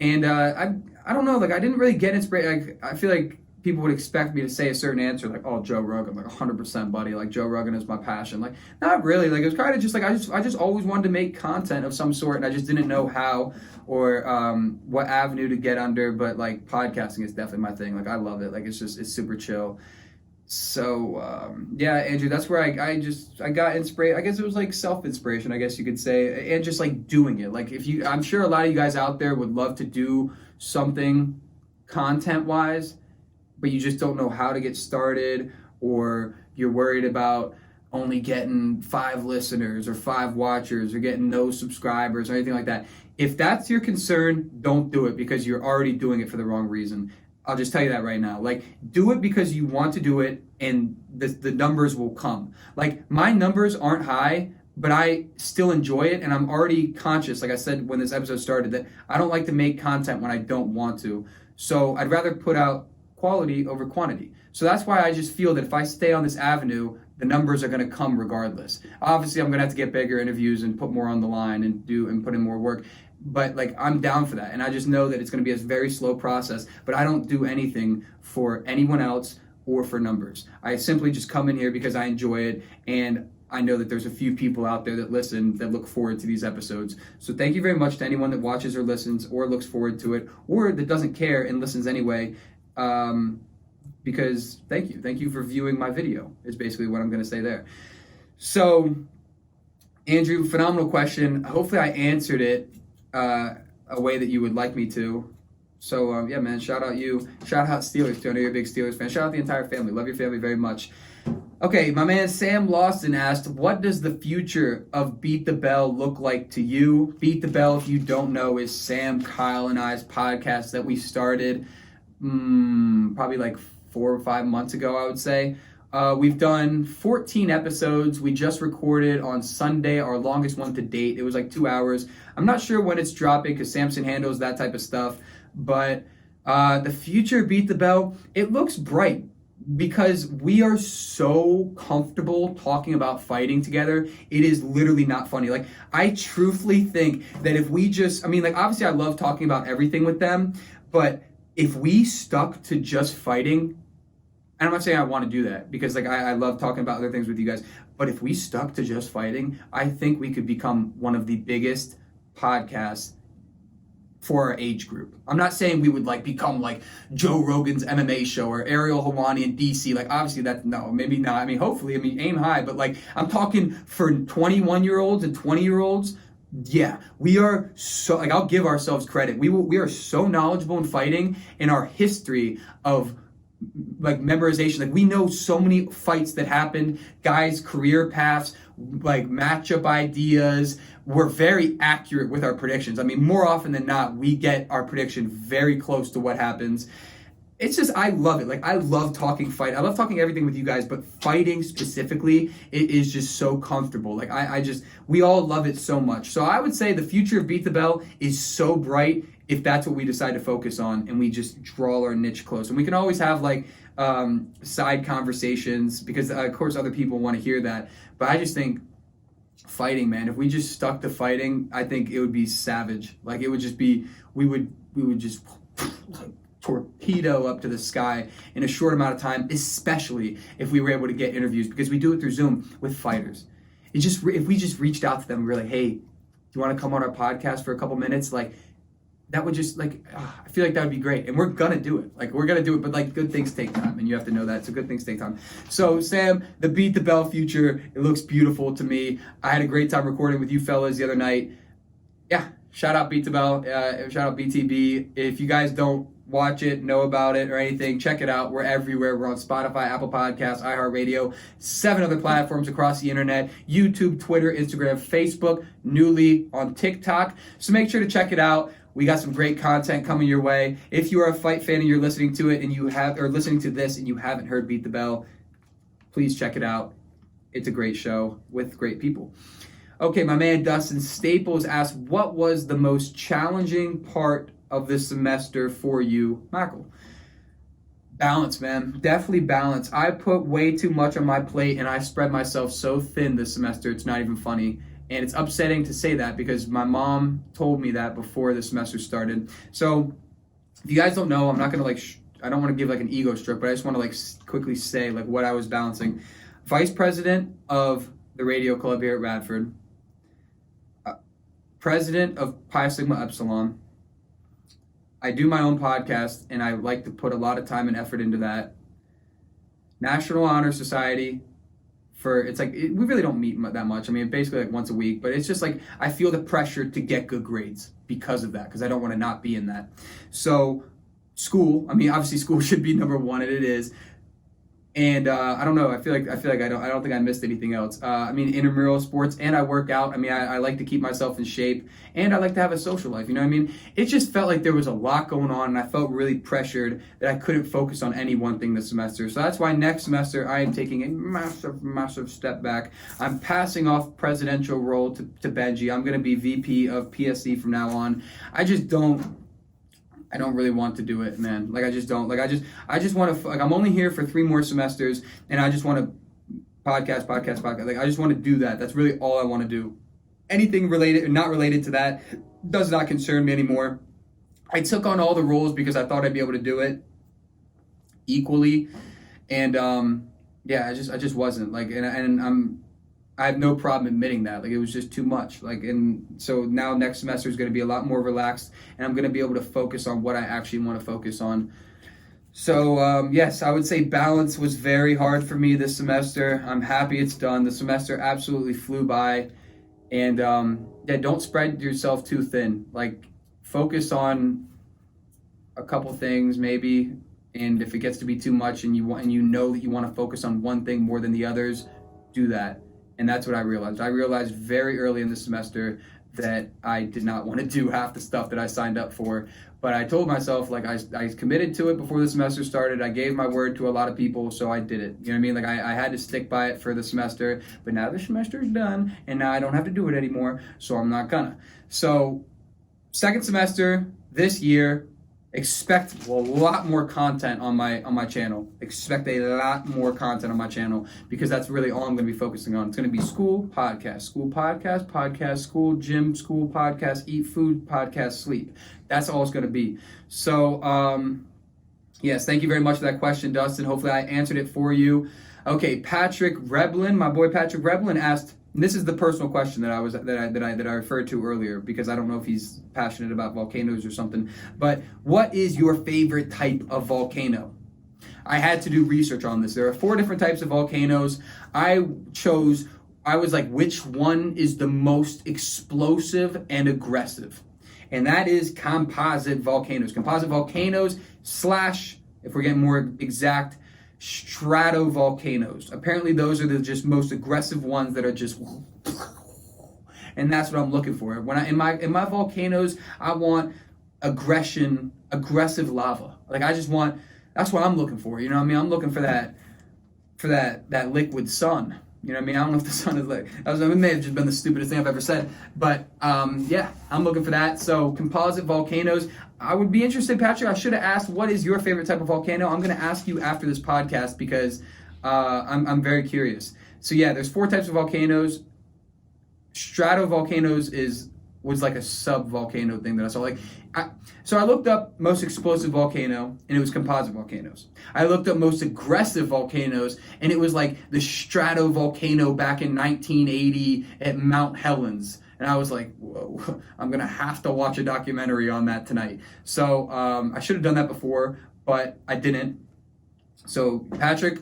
And I don't know, like, I didn't really get inspired. Like, I feel like people would expect me to say a certain answer, like, oh, Joe Rogan, like 100% buddy, like Joe Rogan is my passion. Like, not really. Like, it was kind of just like, I just always wanted to make content of some sort, and I just didn't know how or what avenue to get under. But, like, podcasting is definitely my thing. Like, I love it. Like, it's super chill. So, yeah, Andrew, that's where I got inspired. I guess it was like self-inspiration, I guess you could say, and just like doing it. Like, I'm sure a lot of you guys out there would love to do something content-wise, but you just don't know how to get started, or you're worried about only getting 5 listeners or 5 watchers or getting no subscribers or anything like that. If that's your concern, don't do it, because you're already doing it for the wrong reason. I'll just tell you that right now. Like, do it because you want to do it, and the numbers will come. Like, my numbers aren't high, but I still enjoy it, and I'm already conscious, like I said when this episode started, that I don't like to make content when I don't want to. So I'd rather put out quality over quantity. So that's why I just feel that if I stay on this avenue, the numbers are going to come regardless. Obviously, I'm going to have to get bigger interviews and put more on the line and put in more work. But, like, I'm down for that. And I just know that it's going to be a very slow process. But I don't do anything for anyone else or for numbers. I simply just come in here because I enjoy it. And I know that there's a few people out there that listen, that look forward to these episodes. So thank you very much to anyone that watches or listens or looks forward to it, or that doesn't care and listens anyway. Because thank you for viewing my video, is basically what I'm going to say there. So, Andrew, phenomenal question. Hopefully I answered it a way that you would like me to. So, yeah, man, shout out you. Shout out Steelers too. I know you're a big Steelers fan. Shout out the entire family. Love your family very much. Okay, my man Sam Lawson asked, what does the future of Beat the Bell look like to you? Beat the Bell, if you don't know, is Sam, Kyle, and I's podcast that we started probably like 4 or 5 months ago, I would say. We've done 14 episodes. We just recorded on Sunday, our longest one to date. It was like 2 hours. I'm not sure when it's dropping because Samson handles that type of stuff. But the future Beat the Bell, it looks bright because we are so comfortable talking about fighting together. It is literally not funny. Like, I truthfully think that if we just, like, obviously I love talking about everything with them, but if we stuck to just fighting, and I'm not saying I want to do that because, like, I love talking about other things with you guys, but if we stuck to just fighting, I think we could become one of the biggest podcasts for our age group. I'm not saying we would, like, become like Joe Rogan's MMA show or Ariel Helwani in DC. Like, obviously that, no, maybe not. Hopefully, aim high, but, like, I'm talking for 21-year-olds and 20-year-olds. Yeah, we are so, like, I'll give ourselves credit. We are so knowledgeable in fighting, in our history of, like, memorization. Like, we know so many fights that happened, guys' career paths, like, matchup ideas. We're very accurate with our predictions. More often than not, we get our prediction very close to what happens. it's just, I love it. Like, I love talking fight. I love talking everything with you guys, but fighting specifically, it is just so comfortable. Like, we all love it so much. So I would say the future of Beat the Bell is so bright if that's what we decide to focus on and we just draw our niche close. And we can always have like side conversations because of course other people want to hear that. But I just think fighting, man, if we just stuck to fighting, I think it would be savage. Like, it would just be, we would just torpedo up to the sky in a short amount of time, especially if we were able to get interviews, because we do it through Zoom with fighters. If we just reached out to them and we're like, hey, do you want to come on our podcast for a couple minutes? Like, that would just, like, I feel like that would be great. And we're going to do it. Like, we're going to do it, but like, good things take time, and you have to know that. So good things take time. So Sam, the Beat the Bell future, it looks beautiful to me. I had a great time recording with you fellas the other night. Yeah, shout out Beat the Bell, shout out BTB. If you guys don't watch it, know about it, or anything, check it out. We're everywhere. We're on Spotify, Apple Podcasts, iHeartRadio, 7 other platforms across the internet, YouTube, Twitter, Instagram, Facebook, newly on TikTok. So make sure to check it out. We got some great content coming your way. If you are a fight fan and you're listening to it and listening to this and you haven't heard Beat the Bell, please check it out. It's a great show with great people. Okay, my man Dustin Staples asked, what was the most challenging part of this semester for you, Michael? Balance, man. Definitely balance. I put way too much on my plate and I spread myself so thin this semester, it's not even funny. And it's upsetting to say that because my mom told me that before the semester started. So if you guys don't know, I'm not going to I don't want to give like an ego stroke, but I just want to quickly say like what I was balancing. Vice president of the radio club here at Radford, president of Pi Sigma Epsilon. I do my own podcast and I like to put a lot of time and effort into that. National Honor Society. We really don't meet that much. I mean, basically like once a week, but it's just like, I feel the pressure to get good grades because of that, because I don't want to not be in that. So school, I mean, obviously school should be number one, and it is. And I don't know, I feel like I don't think I missed anything else. I mean, intramural sports, and I work out. I mean, I like to keep myself in shape, and I like to have a social life, you know what I mean? It just felt like there was a lot going on, and I felt really pressured that I couldn't focus on any one thing this semester. So that's why next semester I am taking a massive, massive step back. I'm passing off presidential role to Benji. I'm going to be VP of PSC from now on. I don't really want to do it, man. Like, I just don't. Like, I just want to, like, I'm only here for 3 more semesters, and I just want to podcast. Like, I just want to do that. That's really all I want to do. Anything related or not related to that does not concern me anymore. I took on all the roles because I thought I'd be able to do it equally. And, yeah, I just wasn't. Like, and I have no problem admitting that. Like, it was just too much. Like, and so now next semester is going to be a lot more relaxed, and I'm going to be able to focus on what I actually want to focus on. So, yes, I would say balance was very hard for me this semester. I'm happy it's done. The semester absolutely flew by. And, yeah, don't spread yourself too thin. Like, focus on a couple things maybe. And if it gets to be too much and you know that you want to focus on one thing more than the others, do that. And that's what I realized. I realized very early in the semester that I did not want to do half the stuff that I signed up for. But I told myself, like, I committed to it before the semester started. I gave my word to a lot of people, so I did it. You know what I mean? Like, I had to stick by it for the semester. But now the semester is done, and now I don't have to do it anymore, so I'm not gonna. So, second semester this year, expect a lot more content on my channel. Expect a lot more content on my channel, because that's really all I'm going to be focusing on. It's going to be school, podcast, school, gym, school, podcast, eat food, podcast, sleep. That's all it's going to be. So, yes, thank you very much for that question, Dustin. Hopefully I answered it for you. Okay, Patrick Reblin, my boy Patrick Reblin asked, and this is the personal question that I referred to earlier, because I don't know if he's passionate about volcanoes or something. But what is your favorite type of volcano? I had to do research on this. There are 4 different types of volcanoes. I was like, which one is the most explosive and aggressive? And that is composite volcanoes. Composite volcanoes / if we're getting more exact, stratovolcanoes. Apparently those are the just most aggressive ones that are just, and that's what I'm looking for. When in my volcanoes, I want aggressive lava. Like, I just want That's what I'm looking for. You know what I mean? I'm looking for that liquid sun. You know what I mean? I don't know if the sun is like, it may have just been the stupidest thing I've ever said. But yeah, I'm looking for that. So composite volcanoes. I would be interested, Patrick. I should have asked, what is your favorite type of volcano? I'm going to ask you after this podcast because I'm very curious. So yeah, there's 4 types of volcanoes. Stratovolcanoes was like a sub-volcano thing that I saw. So I looked up most explosive volcano, and it was composite volcanoes. I looked up most aggressive volcanoes, and it was like the stratovolcano back in 1980 at Mount Helens. And I was like, whoa, I'm going to have to watch a documentary on that tonight. So I should have done that before, but I didn't. So Patrick,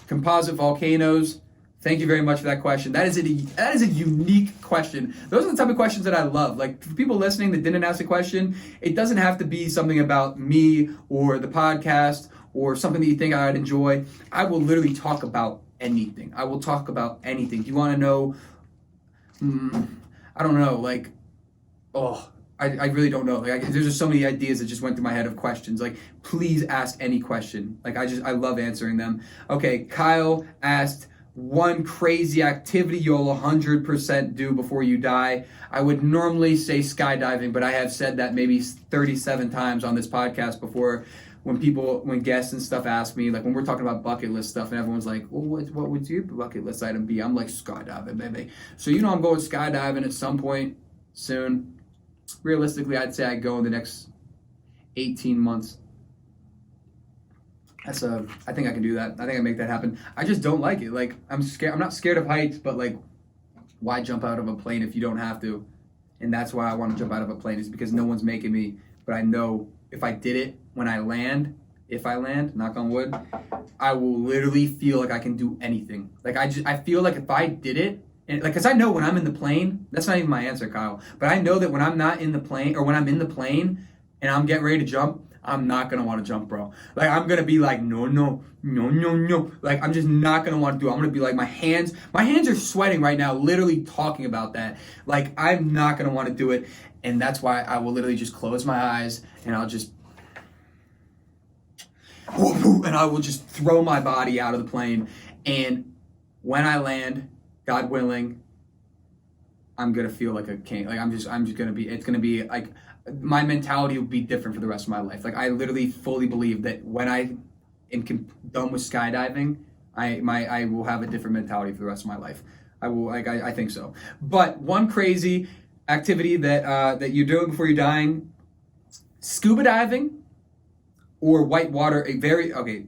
composite volcanoes. Thank you very much for that question. That is a unique question. Those are the type of questions that I love. Like, for people listening that didn't ask a question, it doesn't have to be something about me or the podcast or something that you think I'd enjoy. I will literally talk about anything. I will talk about anything. Do you want to know? I don't know. Like, I really don't know. Like, there's just so many ideas that just went through my head of questions. Like, please ask any question. Like, I love answering them. Okay, Kyle asked, one crazy activity you'll 100% do before you die. I would normally say skydiving, but I have said that maybe 37 times on this podcast before when guests and stuff ask me, like when we're talking about bucket list stuff and everyone's like, well, what would your bucket list item be? I'm like, skydiving, baby. So, I'm going skydiving at some point soon. Realistically, I'd say I go in the next 18 months. I think I can do that. I think I can make that happen. I just don't like it. Like, I'm scared. I'm not scared of heights, but like, why jump out of a plane if you don't have to? And that's why I want to jump out of a plane, is because no one's making me. But I know if I did it when I land, knock on wood, I will literally feel like I can do anything. Like, I feel like if I did it, and like, cause I know when I'm in the plane, that's not even my answer, Kyle. But I know that when I'm not in the plane, or when I'm in the plane and I'm getting ready to jump, I'm not going to want to jump, bro. Like, I'm going to be like, no. Like, I'm just not going to want to do it. I'm going to be like, my hands are sweating right now, literally talking about that. Like, I'm not going to want to do it. And that's why I will literally just close my eyes and I'll just, and I will just throw my body out of the plane. And when I land, God willing, I'm going to feel like a king. Like, I'm just going to be, it's going to be like, my mentality will be different for the rest of my life. Like, I literally fully believe that when I am done with skydiving, I will have a different mentality for the rest of my life. I think so. But one crazy activity that you're doing before you're dying, scuba diving or whitewater,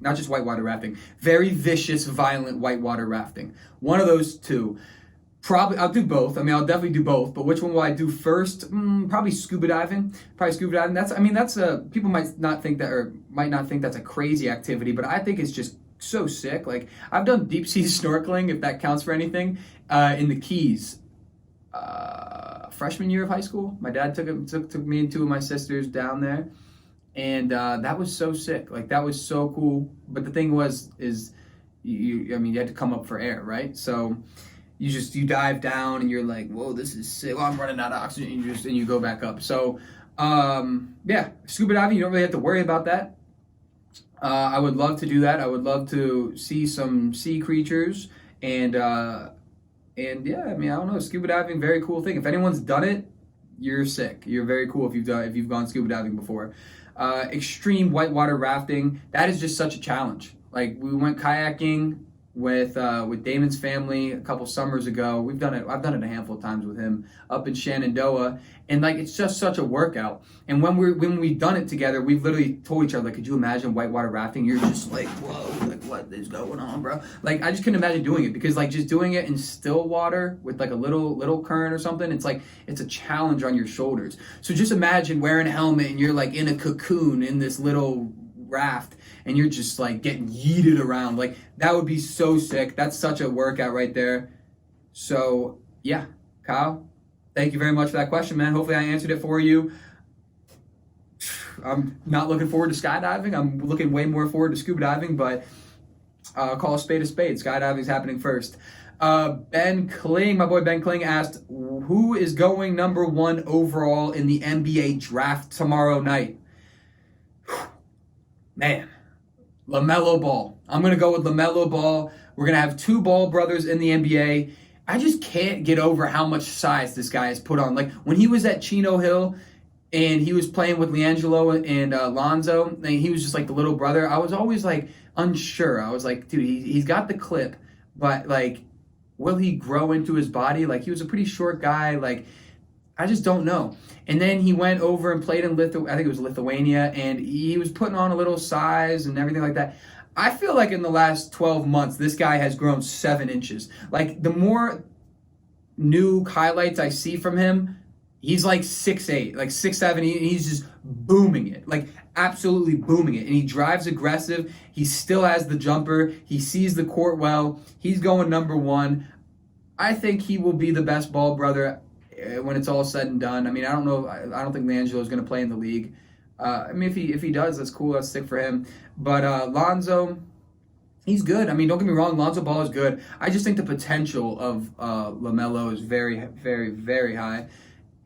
not just whitewater rafting, very vicious, violent whitewater rafting. One of those two. Probably, I'll do both. I mean, I'll definitely do both. But which one will I do first? Probably scuba diving. That's people might not think that's a crazy activity, but I think it's just so sick. Like, I've done deep sea snorkeling, if that counts for anything, in the Keys. Freshman year of high school, my dad took me and 2 of my sisters down there, and that was so sick. Like, that was so cool. But the thing is you had to come up for air, right? So you dive down and you're like, whoa, this is sick. Well, I'm running out of oxygen, and you go back up. So, scuba diving, you don't really have to worry about that. I would love to do that. I would love to see some sea creatures, and yeah, I mean, I don't know, scuba diving, very cool thing. If anyone's done it, you're sick. You're very cool if you've gone scuba diving before. Extreme whitewater rafting, that is just such a challenge. Like, we went kayaking with Damon's family a couple summers ago. I've done it a handful of times with him up in Shenandoah, and like, it's just such a workout. And when we've done it together, we've literally told each other, like, could you imagine whitewater rafting? You're just like, whoa, like, what is going on, bro? Like, I just couldn't imagine doing it, because like, just doing it in still water with like a little current or something, it's like, it's a challenge on your shoulders. So just imagine wearing a helmet and you're like in a cocoon in this little raft, and you're just like getting yeeted around. Like, that would be so sick. That's such a workout right there. So yeah, Kyle, thank you very much for that question, man. Hopefully I answered it for you. I'm not looking forward to skydiving. I'm looking way more forward to scuba diving, but call a spade a spade. Skydiving is happening first. Ben Kling, my boy Ben Kling, asked, who is going number 1 overall in the NBA draft tomorrow night? Man, LaMelo Ball. I'm going to go with LaMelo Ball. We're going to have two Ball brothers in the NBA. I just can't get over how much size this guy has put on. Like, when he was at Chino Hill and he was playing with LiAngelo and Lonzo, and he was just like the little brother, I was always like unsure. I was like, dude, he's got the clip, but like, will he grow into his body? Like, he was a pretty short guy. Like, I just don't know. And then he went over and played in I think it was Lithuania, and he was putting on a little size and everything like that. I feel like in the last 12 months, this guy has grown 7 inches. Like, the more new highlights I see from him, he's like 6'8", like 6'7", he's just booming it. Like, absolutely booming it. And he drives aggressive. He still has the jumper. He sees the court well. He's going number 1. I think he will be the best Ball brother when it's all said and done. I mean, I don't know. I don't think LiAngelo is going to play in the league. I mean, if he does, that's cool. That's sick for him. But Lonzo, he's good. I mean, don't get me wrong. Lonzo Ball is good. I just think the potential of LaMelo is very, very, very high.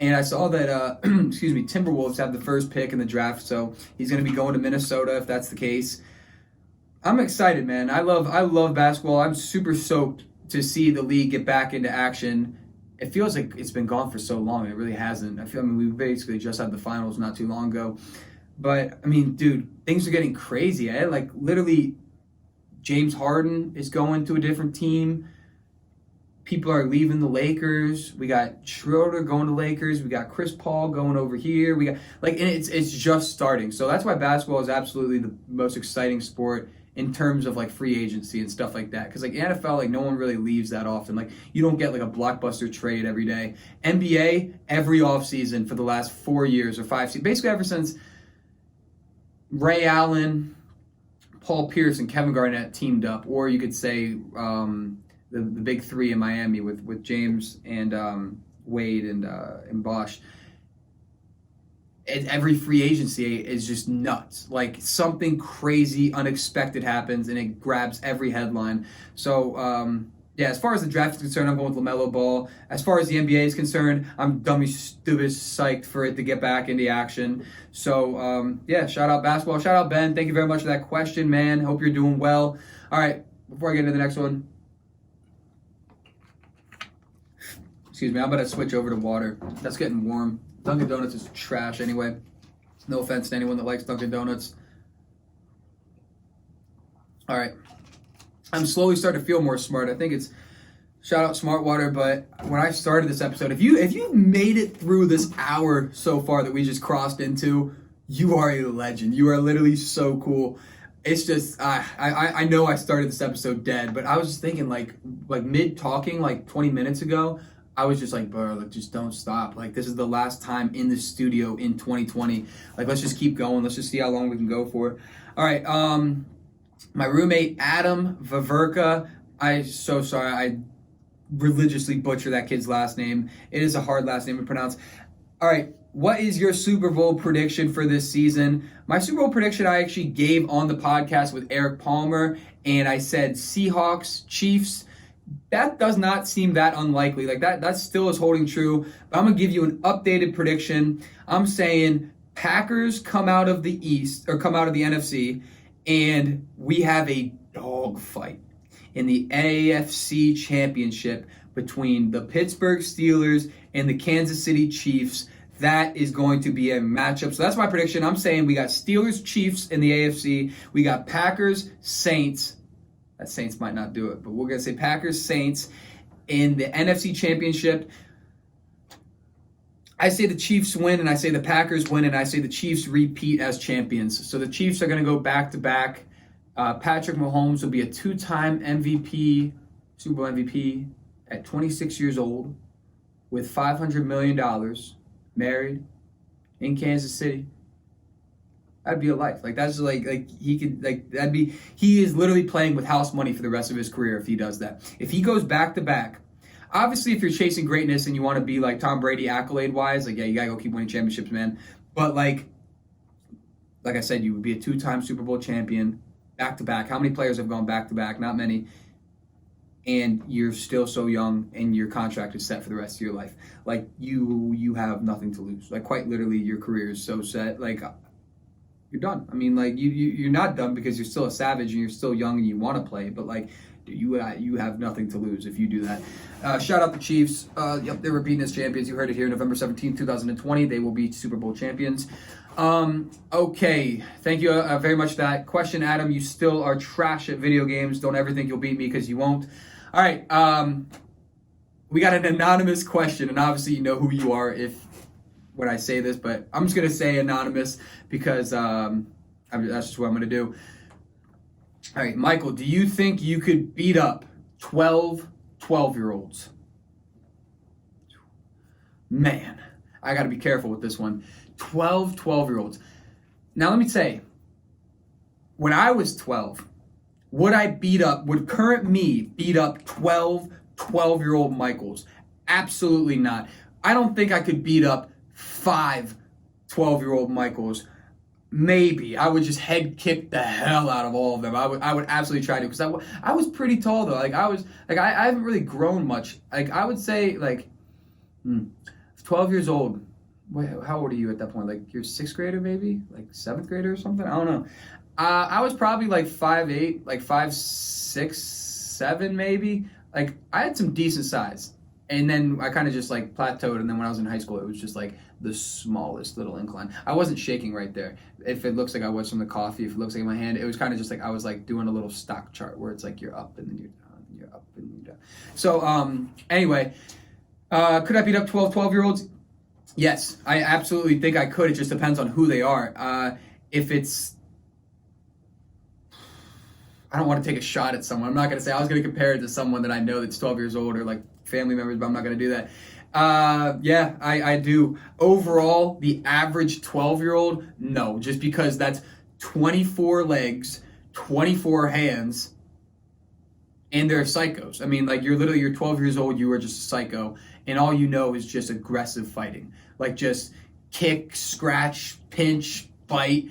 And I saw that, Timberwolves have the first pick in the draft, so he's going to be going to Minnesota if that's the case. I'm excited, man. I love basketball. I'm super stoked to see the league get back into action. It feels like it's been gone for so long. It really hasn't. We basically just had the finals not too long ago. But, I mean, dude, things are getting crazy, eh? Like, literally, James Harden is going to a different team. People are leaving the Lakers. We got Schroeder going to Lakers. We got Chris Paul going over here. We got, like, and it's just starting. So that's why basketball is absolutely the most exciting sport in terms of like free agency and stuff like that. Because like NFL, like no one really leaves that often. Like you don't get like a blockbuster trade every day. NBA, every offseason for the last 4 years or 5 seasons, basically ever since Ray Allen, Paul Pierce, and Kevin Garnett teamed up, or you could say the big three in Miami with James and Wade and Bosh. Every free agency is just nuts. Like something crazy, unexpected happens, and it grabs every headline. So, yeah, as far as the draft is concerned, I'm going with LaMelo Ball. As far as the NBA is concerned, I'm dummy stupid psyched for it to get back into action. So, yeah, shout out basketball. Shout out Ben. Thank you very much for that question, man. Hope you're doing well. All right, before I get into the next one, excuse me, I'm about to switch over to water. That's getting warm. Dunkin' Donuts is trash anyway. No offense to anyone that likes Dunkin' Donuts. All right. I'm slowly starting to feel more smart. I think it's shout out Smart Water, but when I started this episode, if you made it through this hour so far that we just crossed into, you are a legend. You are literally so cool. It's just I know I started this episode dead, but I was just thinking like mid talking like 20 minutes ago, I was just like, bro, like, just don't stop. Like, this is the last time in the studio in 2020. Like, let's just keep going. Let's just see how long we can go for. All right. My roommate, Adam Vaverka. I'm so sorry. I religiously butcher that kid's last name. It is a hard last name to pronounce. All right. What is your Super Bowl prediction for this season? My Super Bowl prediction I actually gave on the podcast with Eric Palmer, and I said Seahawks, Chiefs. That does not seem that unlikely. Like that still is holding true. But I'm going to give you an updated prediction. I'm saying Packers come out of the East or come out of the NFC, and we have a dog fight in the AFC Championship between the Pittsburgh Steelers and the Kansas City Chiefs. That is going to be a matchup. So that's my prediction. I'm saying we got Steelers, Chiefs in the AFC. We got Packers, Saints. That Saints might not do it, but we're going to say Packers, Saints in the NFC Championship. I say the Chiefs win, and I say the Packers win, and I say the Chiefs repeat as champions. So the Chiefs are going to go back-to-back. Patrick Mahomes will be a 2-time MVP, Super Bowl MVP, at 26 years old with $500 million, married in Kansas City. That'd be a life. Like that's like he could like that'd be he is literally playing with house money for the rest of his career if he does that. If he goes back to back, obviously if you're chasing greatness and you want to be like Tom Brady accolade wise, like yeah, you gotta go keep winning championships, man. But like I said, you would be a 2-time Super Bowl champion, back to back. How many players have gone back to back? Not many. And you're still so young, and your contract is set for the rest of your life. Like you have nothing to lose. Like quite literally, your career is so set. Like you're done. I mean, like you're not done because you're still a savage and you're still young and you want to play, but like you have nothing to lose if you do that. Shout out the Chiefs. Yep, they're repeating as champions. You heard it here, November 17th, 2020. They will be Super Bowl champions. Okay, thank you very much for that question, Adam. You still are trash at video games. Don't ever think you'll beat me because you won't. All right, we got an anonymous question, and obviously you know who you are when I say this, but I'm just going to say anonymous because that's just what I'm going to do. All right, Michael, do you think you could beat up 12-year-olds? Man, I got to be careful with this one. 12-year-olds. Now, let me say, when I was 12, would current me beat up 12-year-old Michaels? Absolutely not. I don't think I could beat up 5 12-year-old Michaels. Maybe I would just head kick the hell out of all of them. I would absolutely try to, because I was pretty tall though. Like I haven't really grown much. Like I would say 12 years old. Wait, how old are you at that point? Like you're 6th grader maybe, like 7th grader or something. I don't know. I was probably like 5'8", like 5'6", 7 maybe. Like I had some decent size. And then I kind of just like plateaued, and then when I was in high school, it was just like the smallest little incline. I wasn't shaking right there. If it looks like I was from the coffee, if it looks like my hand, it was kind of just like I was like doing a little stock chart where it's like you're up and then you're down, and you're up and you're down. So anyway, could I beat up 12-year-olds? Yes, I absolutely think I could. It just depends on who they are. If it's, I don't want to take a shot at someone. I'm not going to say I was going to compare it to someone that I know that's 12 years old or like family members, but I'm not going to do that. Yeah, I do. Overall, the average 12-year-old, no, just because that's 24 legs, 24 hands, and they're psychos. I mean, like you're 12 years old, you are just a psycho, and all you know is just aggressive fighting. Like just kick, scratch, pinch, bite,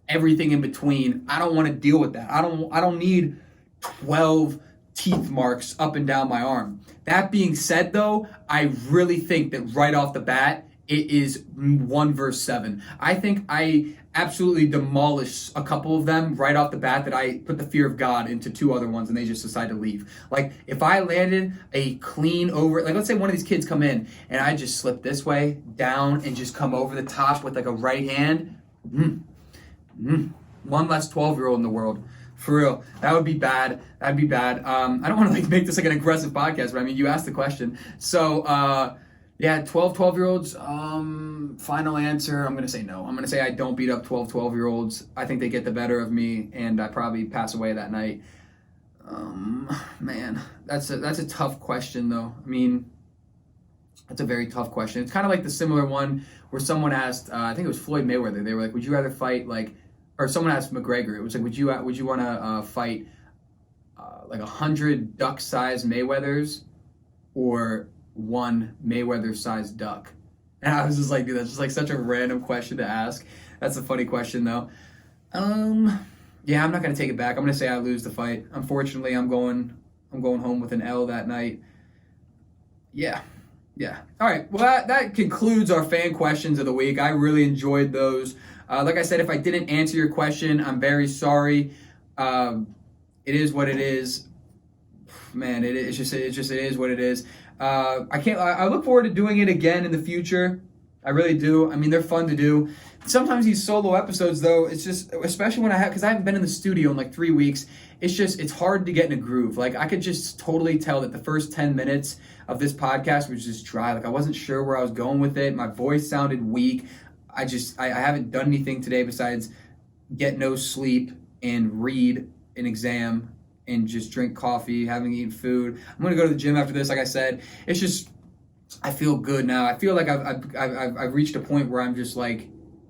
everything in between. I don't want to deal with that. I don't need 12 teeth marks up and down my arm. That being said, though, I really think that right off the bat, it is 1 versus 7. I think I absolutely demolish a couple of them right off the bat, that I put the fear of God into 2 other ones and they just decide to leave. Like if I landed a clean over, like let's say one of these kids come in and I just slip this way down and just come over the top with like a right hand, one less 12-year-old in the world. For real, that would be bad. That'd be bad. I don't want to like make this like an aggressive podcast, but I mean, you asked the question. So, yeah, 12-year-olds, final answer, I'm going to say no. I'm going to say I don't beat up 12-year-olds. I think they get the better of me, and I probably pass away that night. Man, that's a tough question, though. I mean, that's a very tough question. It's kind of like the similar one where someone asked, I think it was Floyd Mayweather. They were like, would you rather fight like, or someone asked McGregor, it was like, would you want to fight like 100 duck-sized Mayweathers or 1 Mayweather-sized duck? And I was just like, dude, that's just like such a random question to ask. That's a funny question, though. Yeah, I'm not gonna take it back. I'm gonna say I lose the fight. Unfortunately, I'm going home with an L that night. Yeah. All right. Well, that concludes our fan questions of the week. I really enjoyed those. Like I said, if I didn't answer your question, I'm very sorry. It is what it is. Man, it is what it is. I look forward to doing it again in the future. I really do. I mean, they're fun to do. Sometimes these solo episodes, though, it's just, especially when because I haven't been in the studio in like 3 weeks, it's hard to get in a groove. Like I could just totally tell that the first 10 minutes of this podcast was just dry. Like I wasn't sure where I was going with it. My voice sounded weak. I haven't done anything today besides get no sleep and read an exam and just drink coffee, haven't eaten food. I'm going to go to the gym after this. Like I said, it's just, I feel good now. I feel like I've reached a point where I'm just like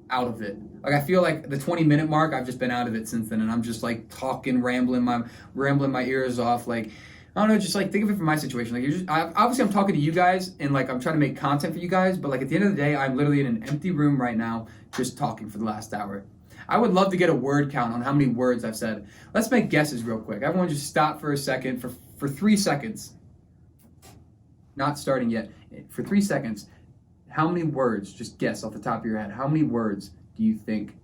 out of it. Like I feel like the 20-minute mark, I've just been out of it since then, and I'm just like talking, rambling my ears off. Like I don't know, just like think of it from my situation. Like obviously I'm talking to you guys and like I'm trying to make content for you guys, but like at the end of the day, I'm literally in an empty room right now, just talking for the last hour. I would love to get a word count on how many words I've said. Let's make guesses real quick. Everyone just stop for a second for 3 seconds. Not starting yet. For 3 seconds, how many words, just guess off the top of your head, how many words do you think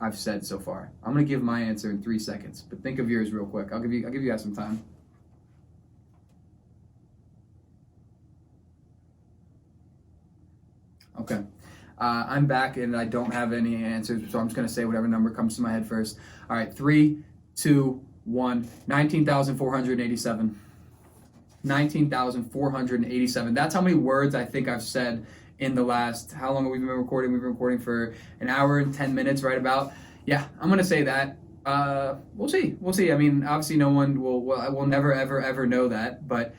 I've said so far? I'm gonna give my answer in 3 seconds, but think of yours real quick. I'll give you guys some time. Okay. I'm back and I don't have any answers, so I'm just gonna say whatever number comes to my head first. All right, 3, 2, 1. 19,487. 19,487. That's how many words I think I've said in the last, how long have we been recording? We've been recording for an hour and 10 minutes, right about. Yeah, I'm gonna say that. We'll see. I mean, obviously no one will never ever know that, but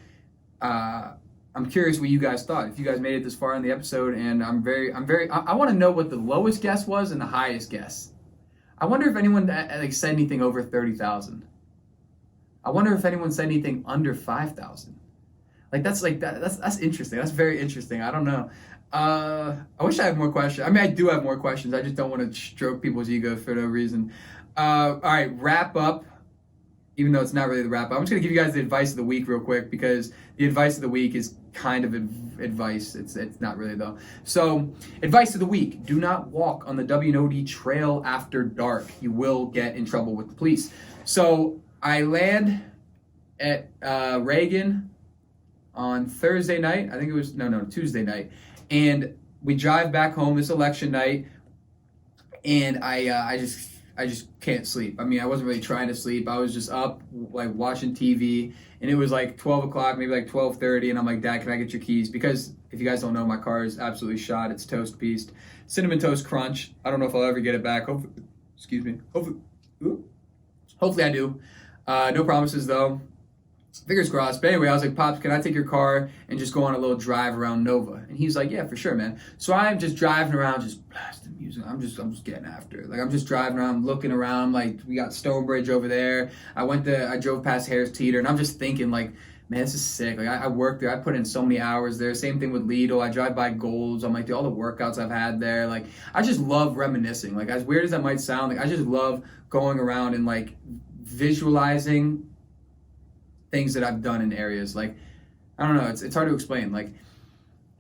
I'm curious what you guys thought. If you guys made it this far in the episode, and I want to know what the lowest guess was and the highest guess. I wonder if anyone like said anything over 30,000. I wonder if anyone said anything under 5,000. That's interesting. That's very interesting. I don't know. I wish I had more questions. I mean, I do have more questions. I just don't want to stroke people's egos for no reason. All right, wrap up. Even though it's not really the wrap up, I'm just gonna give you guys the advice of the week real quick, because the advice of the week is kind of advice. It's not really though. So, advice of the week: do not walk on the W&OD trail after dark. You will get in trouble with the police. So I land at Reagan on Thursday night. I think it was Tuesday night, and we drive back home this election night, and I just can't sleep. I mean, I wasn't really trying to sleep. I was just up, like, watching TV, and it was like 12 o'clock, maybe like 12:30, and I'm like, Dad, can I get your keys? Because if you guys don't know, my car is absolutely shot. It's toast pieced. Cinnamon Toast Crunch. I don't know if I'll ever get it back. Hopefully I do. No promises, though. Fingers crossed. But anyway, I was like, Pops, can I take your car and just go on a little drive around Nova? And he's like, yeah, for sure, man. So I'm just driving around, just blasting music. I'm just getting after it. Like, I'm just driving around, looking around. Like, we got Stonebridge over there. I drove past Harris Teeter, and I'm just thinking, like, man, this is sick. Like, I worked there. I put in so many hours there. Same thing with Lidl. I drive by Gold's. I'm like, all the workouts I've had there. Like, I just love reminiscing. Like, as weird as that might sound, like, I just love going around and, like, visualizing things that I've done in areas. Like, I don't know, it's hard to explain. Like,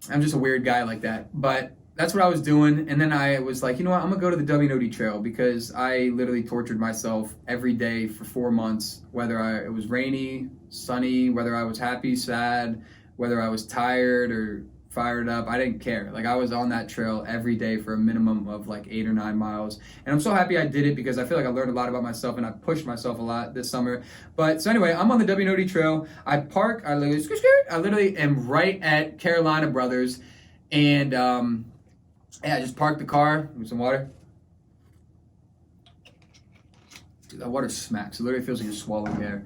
I'm just a weird guy like that. But that's what I was doing. And then I was like, you know what, I'm gonna go to the W&OD trail, because I literally tortured myself every day for 4 months, whether it was rainy, sunny, whether I was happy, sad, whether I was tired or fired up. I didn't care. Like, I was on that trail every day for a minimum of like 8 or 9 miles. And I'm so happy I did it, because I feel like I learned a lot about myself, and I pushed myself a lot this summer. But so anyway, I'm on the W&OD trail. I park, I literally am right at Carolina Brothers. And I just parked the car with some water. Dude, that water smacks. It literally feels like you're swallowing air.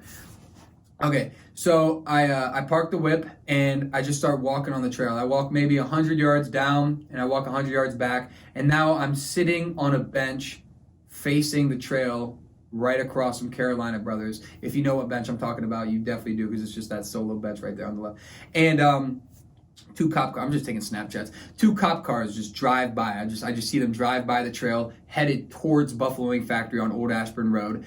Okay, so I park the whip, and I just start walking on the trail. I walk maybe 100 yards down, and I walk 100 yards back, and now I'm sitting on a bench facing the trail right across from Carolina Brothers. If you know what bench I'm talking about, you definitely do, because it's just that solo bench right there on the left. And 2 cop cars, I'm just taking Snapchats. 2 cop cars just drive by. I just see them drive by the trail, headed towards Buffalo Wing Factory on Old Ashburn Road,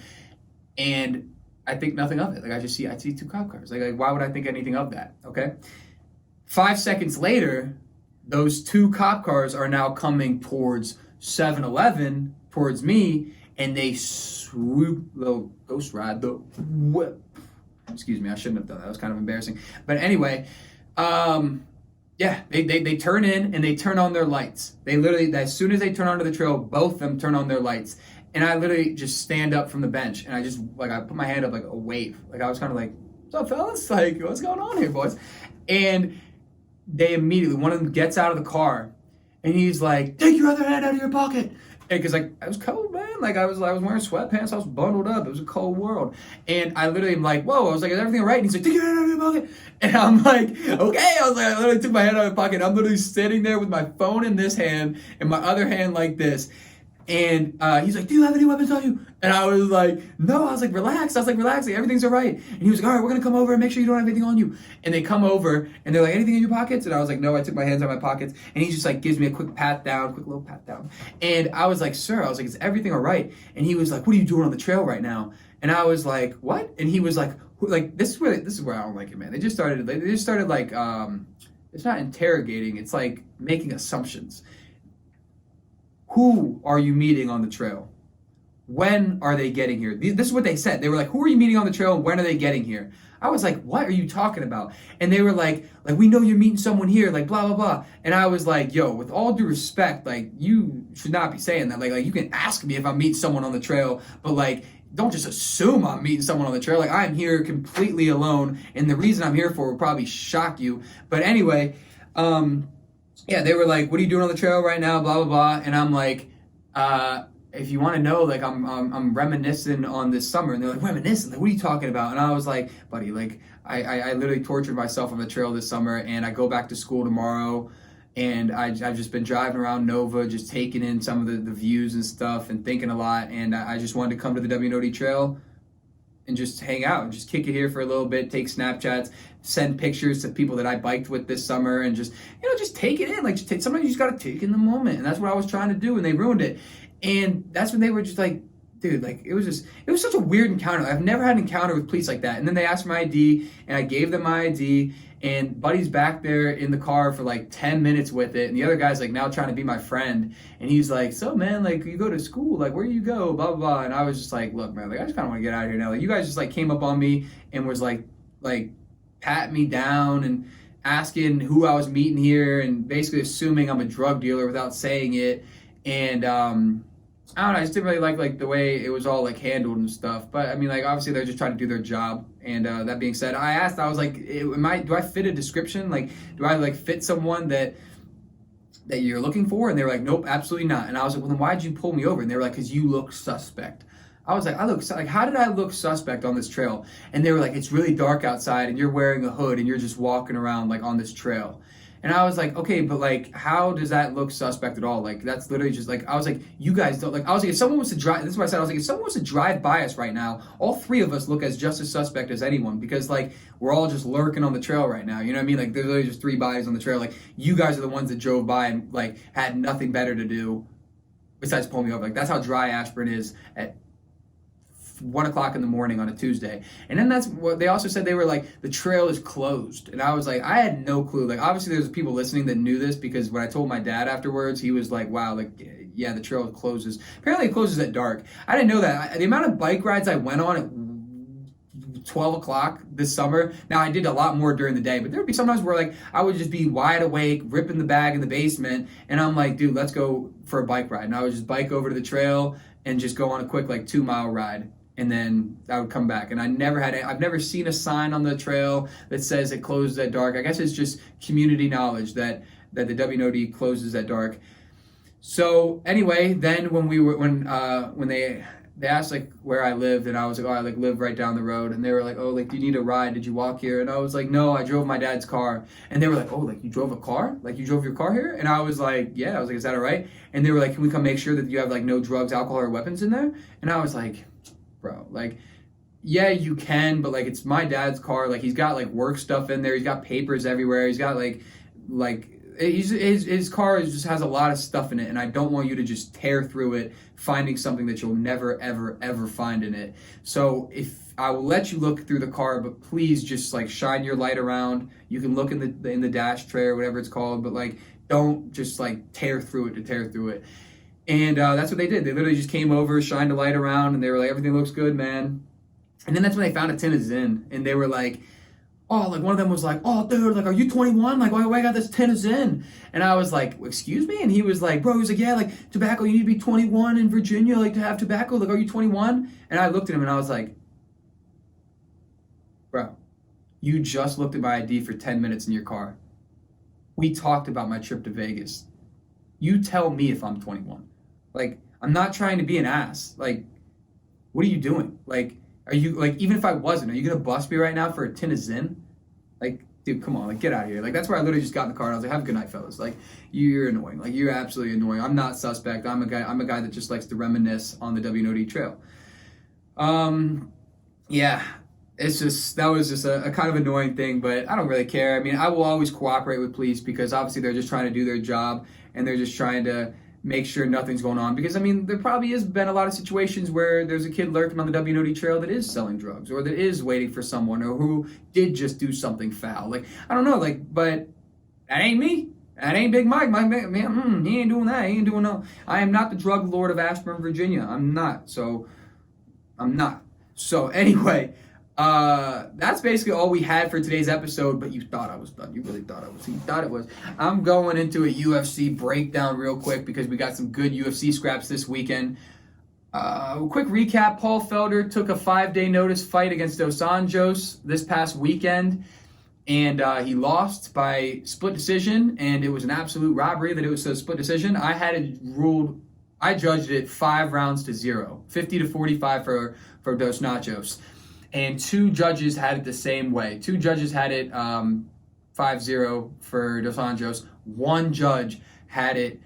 and I think nothing of it. Like, I see 2 cop cars. Like, why would I think anything of that? Okay. 5 seconds later, those 2 cop cars are now coming towards 7-Eleven, towards me, and they swoop, little ghost ride, the whip. Excuse me, I shouldn't have done that. That was kind of embarrassing. But anyway, yeah, they turn in, and they turn on their lights. They literally, as soon as they turn onto the trail, both of them turn on their lights. And I literally just stand up from the bench, and I just, like, I put my hand up like a wave. Like, I was kind of like, what's up, fellas? Like, what's going on here, boys? And they immediately, one of them gets out of the car, and he's like, take your other hand out of your pocket. Because, like, I was cold, man. Like, I was wearing sweatpants. I was bundled up. It was a cold world. And I literally am like, whoa. I was like, is everything all right? And he's like, take your hand out of your pocket. And I'm like, okay. I was like, I literally took my hand out of my pocket. I'm literally sitting there with my phone in this hand and my other hand like this. And he's like, do you have any weapons on you? And I was like, no. I was like, relax. Relaxing. Everything's all right. And he was like, all right, we're going to come over and make sure you don't have anything on you. And they come over, and they're like, anything in your pockets? And I was like, no, I took my hands out of my pockets. And he just, like, gives me a quick little pat down. And I was like, sir, is everything all right? And he was like, what are you doing on the trail right now? And I was like, what? And he was like, this is where I don't like it, man. They just started like, it's not interrogating. It's like making assumptions. Who are you meeting on the trail? when are they getting here? This is what they said. They were like, who are you meeting on the trail? When are they getting here? I was like, what are you talking about? And they were like, we know you're meeting someone here, like, blah, blah, blah. And I was like, yo, with all due respect, like, you should not be saying that. Like you can ask me if I'm meeting someone on the trail, but like, don't just assume I'm meeting someone on the trail. Like, I'm here completely alone, and the reason I'm here for will probably shock you. But anyway, yeah, they were like, what are you doing on the trail right now, blah, blah, blah. And I'm like, if you want to know, like, I'm reminiscing on this summer. And they're like, reminiscing? Like, what are you talking about? And I was like, buddy, like, I literally tortured myself on the trail this summer, and I go back to school tomorrow, and I've just been driving around Nova, just taking in some of the views and stuff and thinking a lot, and I just wanted to come to the W&OD trail and just hang out and just kick it here for a little bit, take Snapchats, send pictures to people that I biked with this summer, and just, just take it in. Like, sometimes you just got to take in the moment, and that's what I was trying to do, and they ruined it. And that's when they were just like, dude, like, it was such a weird encounter. I've never had an encounter with police like that. And then they asked for my ID, and I gave them my ID, and Buddy's back there in the car for like 10 minutes with it, and the other guy's like now trying to be my friend, and he's like, so man, like, you go to school, like, where do you go, blah, blah, blah. And I was just like, look, man, like, I just kind of want to get out of here now. Like, you guys just like came up on me and was like patting me down and asking who I was meeting here, and basically assuming I'm a drug dealer without saying it. And I don't know, I just didn't really like the way it was all like handled and stuff. But I mean, like, obviously they're just trying to do their job. And that being said, I asked, I was like, do I fit a description? Like, do I like fit someone that you're looking for? And they were like, nope, absolutely not. And I was like, well, then why'd you pull me over? And they were like, because you look suspect. I was like, how did I look suspect on this trail? And they were like, it's really dark outside, and you're wearing a hood, and you're just walking around like on this trail. And I was like, okay, but like, how does that look suspect at all? Like, that's literally just like, I was like, you guys don't, like, I was like, if someone was to drive, this is what I said, I was like, if someone was to drive by us right now, all three of us look as just as suspect as anyone, because like, we're all just lurking on the trail right now, you know what I mean? Like, there's literally just three bodies on the trail. Like, you guys are the ones that drove by and like, had nothing better to do besides pull me over. Like, that's how dry Ashburn is at 1 o'clock in the morning on a Tuesday. And then that's what they also said. They were like, the trail is closed. And I was like, I had no clue. Like, obviously there's people listening that knew this, because when I told my dad afterwards, he was like, wow, like, yeah, the trail closes. Apparently it closes at dark. I didn't know that. The amount of bike rides I went on at 12 o'clock this summer. Now, I did a lot more during the day, but there would be sometimes where like I would just be wide awake, ripping the bag in the basement, and I'm like, dude, let's go for a bike ride. And I would just bike over to the trail and just go on a quick like 2-mile ride. And then I would come back. And I've never seen a sign on the trail that says it closes at dark. I guess it's just community knowledge that the W&OD closes at dark. So anyway, then when they asked like where I lived, and I was like, oh, I like live right down the road. And they were like, oh, like, do you need a ride? Did you walk here? And I was like, no, I drove my dad's car. And they were like, oh, like, you drove a car? Like, you drove your car here? And I was like, yeah. I was like, is that all right? And they were like, can we come make sure that you have like no drugs, alcohol, or weapons in there? And I was like, bro, like, yeah, you can, but like, it's my dad's car. Like, he's got like work stuff in there. He's got papers everywhere. He's got like his car just has a lot of stuff in it, and I don't want you to just tear through it, finding something that you'll never, ever, ever find in it. So if I will let you look through the car, but please just like shine your light around. You can look in the dash tray or whatever it's called, but like, don't just like tear through it to tear through it. And that's what they did. They literally just came over, shined a light around, and they were like, everything looks good, man. And then that's when they found a tin of Zyn. And they were like, oh, like one of them was like, oh, dude, like, are you 21? Like, why I got this tin of Zyn? And I was like, excuse me? And he was like, bro, he was like, yeah, like, tobacco, you need to be 21 in Virginia, like, to have tobacco. Like, are you 21? And I looked at him and I was like, bro, you just looked at my ID for 10 minutes in your car. We talked about my trip to Vegas. You tell me if I'm 21. Like, I'm not trying to be an ass. Like, what are you doing? Like, are you, like, even if I wasn't, are you going to bust me right now for a tin of Zyn? Like, dude, come on, like, get out of here. Like, that's where I literally just got in the car and I was like, have a good night, fellas. Like, you're annoying. Like, you're absolutely annoying. I'm not suspect. I'm a guy that just likes to reminisce on the W&OD trail. Yeah, it's just, that was just a kind of annoying thing, but I don't really care. I mean, I will always cooperate with police because obviously they're just trying to do their job and they're just trying to make sure nothing's going on. Because, I mean, there probably has been a lot of situations where there's a kid lurking on the W&OD trail that is selling drugs or that is waiting for someone or who did just do something foul. Like, I don't know, like, but that ain't me. That ain't Big Mike. Mike, man, he ain't doing that. He ain't doing no. I am not the drug lord of Ashburn, Virginia. I'm not. So anyway, that's basically all we had for today's episode. But you thought I was done. You really thought I was. You thought it was. I'm going into a UFC breakdown real quick because we got some good UFC scraps this weekend. Quick recap, Paul Felder took a 5-day notice fight against Dos Anjos this past weekend, and he lost by split decision, and it was an absolute robbery that it was a split decision. I judged it 5-0, 50-45 for Dos Anjos, and 2 judges had it the same way. 2 judges had it 5-0 for Dos Anjos. 1 judge had it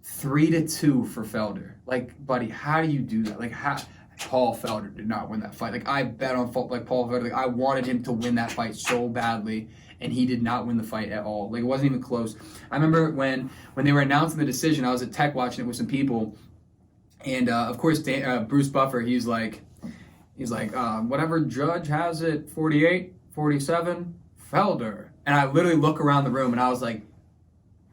3-2 for Felder. Like, buddy, how do you do that? Like, how Paul Felder did not win that fight. Like, I bet on Paul Felder. Like, I wanted him to win that fight so badly, and he did not win the fight at all. Like, it wasn't even close. I remember when they were announcing the decision, I was at Tech watching it with some people, and of course, Bruce Buffer, he's like, whatever judge has it, 48, 47, Felder. And I literally look around the room, and I was like,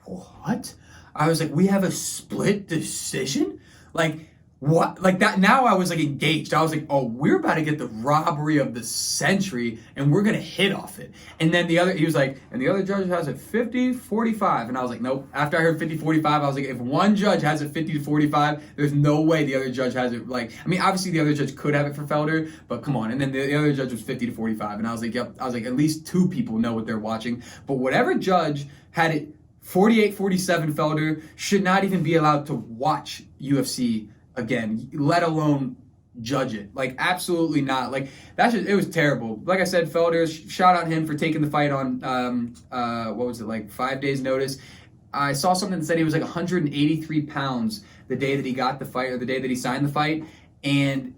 what? I was like, we have a split decision? Like, what? Like that, now I was like engaged. I was like, oh, we're about to get the robbery of the century, and we're going to hit off it. And then he was like, and the other judge has it 50-45. And I was like, nope. After I heard 50-45, I was like, if one judge has it 50-45, there's no way the other judge has it. Like, I mean, obviously the other judge could have it for Felder, but come on. And then the other judge was 50-45. And I was like, yep. I was like, at least 2 people know what they're watching. But whatever judge had it 48-47 Felder should not even be allowed to watch UFC again, let alone judge it. Like, absolutely not. Like, it was terrible. Like I said, Felder, shout out him for taking the fight on, 5 days notice. I saw something that said he was like 183 pounds the day that he got the fight, or the day that he signed the fight, and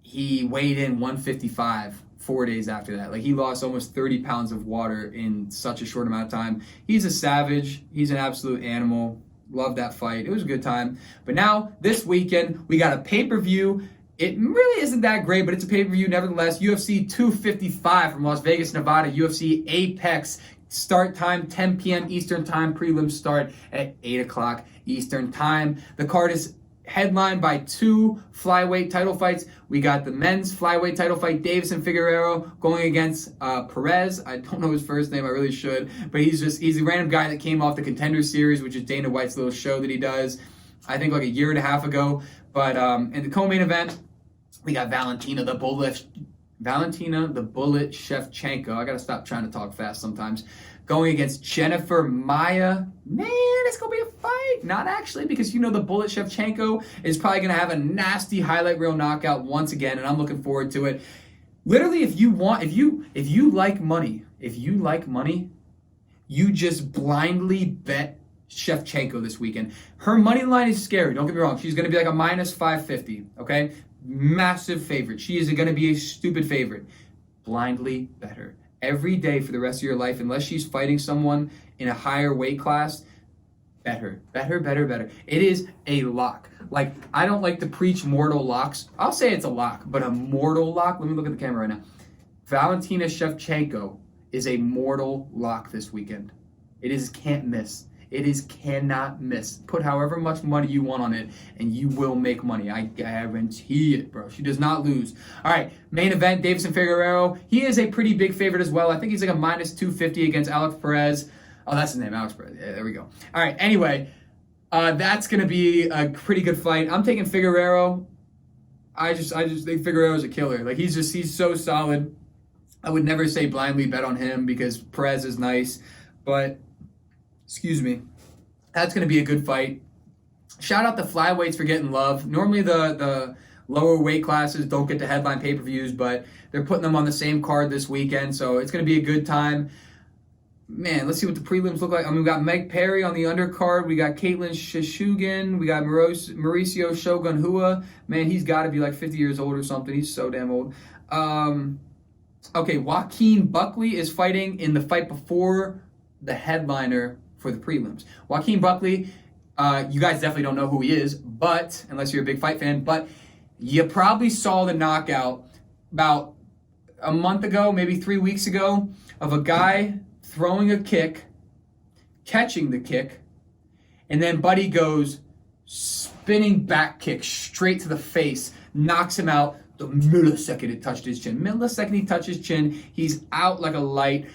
he weighed in 155 4 days after that. Like, he lost almost 30 pounds of water in such a short amount of time. He's a savage. He's an absolute animal. Love that fight. It was a good time. But now, this weekend, we got a pay-per-view. It really isn't that great, but it's a pay-per-view nevertheless. UFC 255 from Las Vegas, Nevada. UFC Apex. Start time, 10 p.m. Eastern time. Prelims start at 8 o'clock Eastern time. The card is headlined by 2 flyweight title fights. We got the men's flyweight title fight, Davison Figueiredo going against Perez. I don't know his first name, I really should, but he's a random guy that came off the Contender Series, which is Dana White's little show that he does, I think like a year and a half ago. But in the co-main event, we got Valentina the Bullet Shevchenko. I gotta stop trying to talk fast sometimes. Going against Jennifer Maia. Man, it's going to be a fight. Not actually, because the Bullet Shevchenko is probably going to have a nasty highlight reel knockout once again, and I'm looking forward to it. Literally, if you like money, you just blindly bet Shevchenko this weekend. Her money line is scary. Don't get me wrong. She's going to be like a minus 550, okay? Massive favorite. She is going to be a stupid favorite. Blindly bet her. Every day for the rest of your life, unless she's fighting someone in a higher weight class, bet her. It is a lock. Like, I don't like to preach mortal locks. I'll say it's a lock, but a mortal lock, let me look at the camera right now. Valentina Shevchenko is a mortal lock this weekend. It is can't miss. It is cannot miss. Put however much money you want on it, and you will make money. I guarantee it, bro. She does not lose. All right, main event, Davison Figueiredo. He is a pretty big favorite as well. I think he's like a minus 250 against Alex Perez. Oh, that's his name, Alex Perez. Yeah, there we go. All right, anyway, that's going to be a pretty good fight. I'm taking Figueiredo. I just think Figueiredo's a killer. Like, he's so solid. I would never say blindly bet on him because Perez is nice, but excuse me, that's going to be a good fight. Shout out the flyweights for getting love. Normally the lower weight classes don't get to headline pay-per-views, but they're putting them on the same card this weekend, so it's going to be a good time. Man, let's see what the prelims look like. I mean, we got Meg Perry on the undercard. We got Caitlin Shishugin. We got Mauricio Shogun Hua. Man, he's got to be like 50 years old or something. He's so damn old. Okay, Joaquin Buckley is fighting in the fight before the headliner for the prelims. Joaquin Buckley, you guys definitely don't know who he is, but unless you're a big fight fan, but you probably saw the knockout about a month ago, maybe 3 weeks ago, of a guy throwing a kick, catching the kick, and then Buddy goes spinning back kick straight to the face, knocks him out the millisecond it touched his chin. Millisecond he touched his chin, he's out like a light.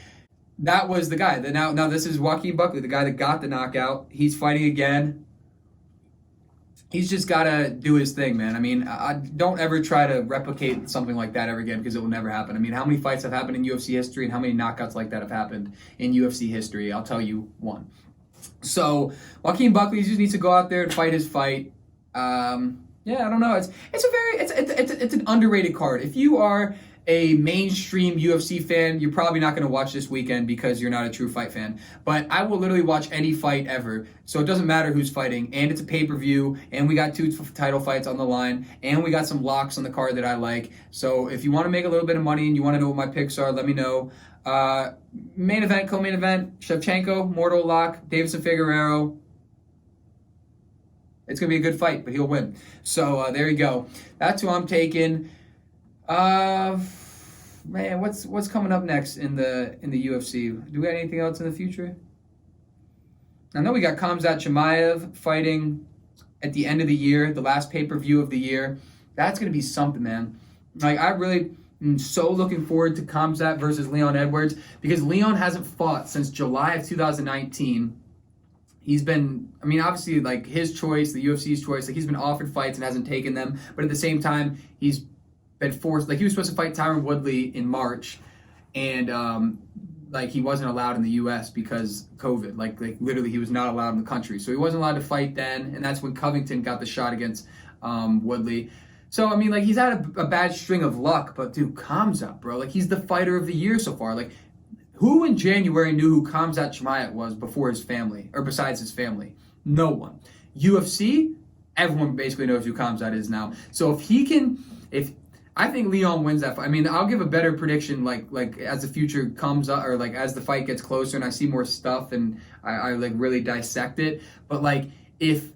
That was the guy. Now this is Joaquin Buckley, the guy that got the knockout. He's fighting again. He's just got to do his thing, man. I mean, I don't ever try to replicate something like that ever again because it will never happen. I mean, how many fights have happened in UFC history and how many knockouts like that have happened in UFC history? I'll tell you one. So Joaquin Buckley just needs to go out there and fight his fight. Yeah, I don't know. It's an underrated card. If you are a mainstream UFC fan, you're probably not going to watch this weekend because you're not a true fight fan. But I will literally watch any fight ever. So it doesn't matter who's fighting. And it's a pay-per-view. And we got 2 title fights on the line. And we got some locks on the card that I like. So if you want to make a little bit of money and you want to know what my picks are, let me know. Main event, co-main event, Shevchenko, Mortal Lock, Davidson Figueroa. It's going to be a good fight, but he'll win. So there you go. That's who I'm taking. Man, what's coming up next in the UFC? Do we got anything else in the future? I know we got Khamzat Chimaev fighting at the end of the year, the last pay-per-view of the year. That's gonna be something, man. Like, I really am so looking forward to Khamzat versus Leon Edwards because Leon hasn't fought since July of 2019. He's been, I mean, obviously, like, his choice, the UFC's choice, like, he's been offered fights and hasn't taken them, but at the same time, he's been forced, like, he was supposed to fight Tyron Woodley in March, and like, he wasn't allowed in the U.S. because COVID. Like literally, he was not allowed in the country, so he wasn't allowed to fight then. And that's when Covington got the shot against Woodley. So I mean, like, he's had a bad string of luck, but dude, Khamzat, bro, like, he's the fighter of the year so far. Like, who in January knew who Khamzat Chimaev was before his family, or besides his family? No one. UFC, everyone basically knows who Khamzat is now. So if I think Leon wins that fight. I mean, I'll give a better prediction like as the future comes up, or like as the fight gets closer and I see more stuff and I like really dissect it. But like, if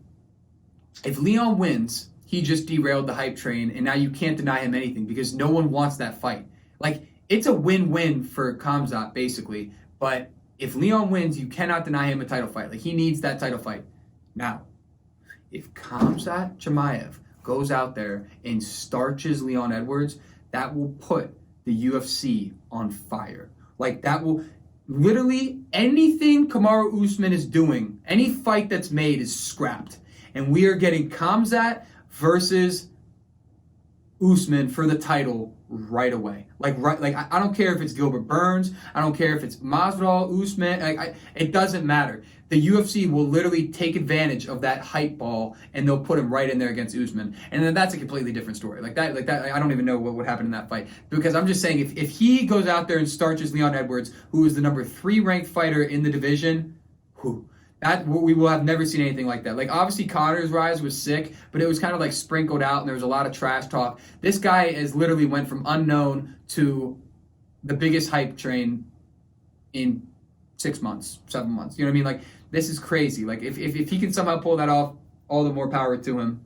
Leon wins, he just derailed the hype train, and now you can't deny him anything because no one wants that fight. Like, it's a win-win for Khamzat basically. But if Leon wins, you cannot deny him a title fight. Like, he needs that title fight. Now, if Khamzat Chimaev goes out there and starches Leon Edwards, that will put the UFC on fire. Like, that will literally, anything Kamaru Usman is doing, any fight that's made is scrapped. And we are getting Khamzat versus Usman for the title right away. Like I don't care if it's Gilbert Burns, I don't care if it's Masvidal, Usman, it doesn't matter. The UFC will literally take advantage of that hype ball and they'll put him right in there against Usman. And then that's a completely different story. Like that, I don't even know what would happen in that fight. Because I'm just saying, if he goes out there and starches Leon Edwards, who is the number 3 ranked fighter in the division, that we will have never seen anything like that. Like, obviously Connor's rise was sick, but it was kind of like sprinkled out and there was a lot of trash talk. This guy is literally went from unknown to the biggest hype train in 6 months, 7 months. You know what I mean? Like, this is crazy. Like, if he can somehow pull that off, all the more power to him.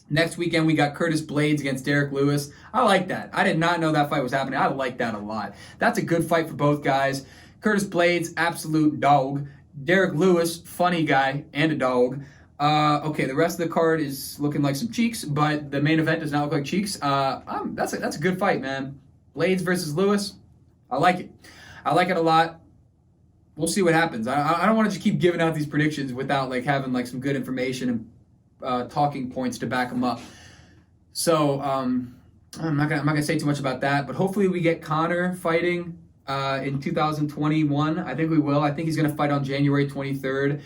Next weekend, we got Curtis Blades against Derrick Lewis. I like that. I did not know that fight was happening. I like that a lot. That's a good fight for both guys. Curtis Blades, absolute dog. Derrick Lewis, funny guy and a dog. Okay, the rest of the card is looking like some cheeks, but the main event does not look like cheeks. That's a good fight, man. Blades versus Lewis. I like it. I like it a lot. We'll see what happens. I don't want to just keep giving out these predictions without like having like some good information and talking points to back them up. So I'm not gonna say too much about that, but hopefully we get Conor fighting in 2021. I think we will. I think he's gonna fight on January 23rd.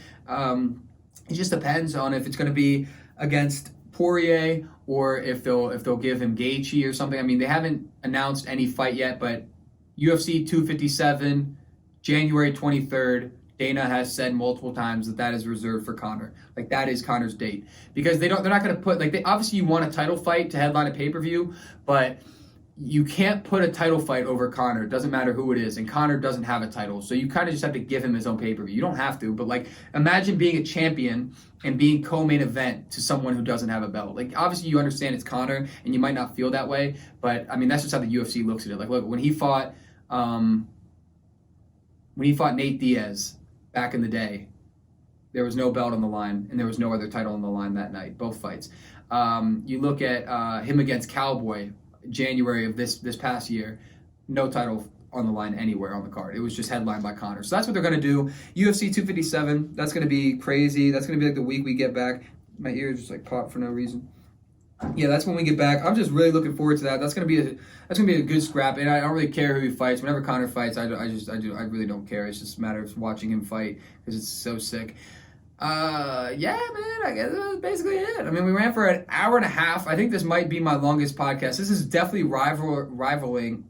It just depends on if it's gonna be against Poirier or if they'll give him Gaethje or something. I mean, they haven't announced any fight yet, but UFC 257. January 23rd, Dana has said multiple times that is reserved for Conor. Like, that is Conor's date. Because they're not going to put, like, obviously you want a title fight to headline a pay-per-view, but you can't put a title fight over Conor. It doesn't matter who it is, and Conor doesn't have a title. So you kind of just have to give him his own pay-per-view. You don't have to, but, like, imagine being a champion and being co-main event to someone who doesn't have a belt. Like, obviously you understand it's Conor, and you might not feel that way, but, I mean, that's just how the UFC looks at it. Like, look, when he fought Nate Diaz, back in the day, there was no belt on the line, and there was no other title on the line that night, both fights. You look at him against Cowboy, January of this past year, no title on the line anywhere on the card. It was just headlined by Conor. So that's what they're going to do. UFC 257, that's going to be crazy. That's going to be like the week we get back. My ears just like popped for no reason. Yeah, that's when we get back. I'm just really looking forward to that. That's gonna be a good scrap, and I don't really care who he fights. Whenever Conor fights, I really don't care. It's just a matter of watching him fight because it's so sick. Yeah, man, I guess that's basically it. I mean, we ran for an hour and a half. I think this might be my longest podcast. This is definitely rivaling.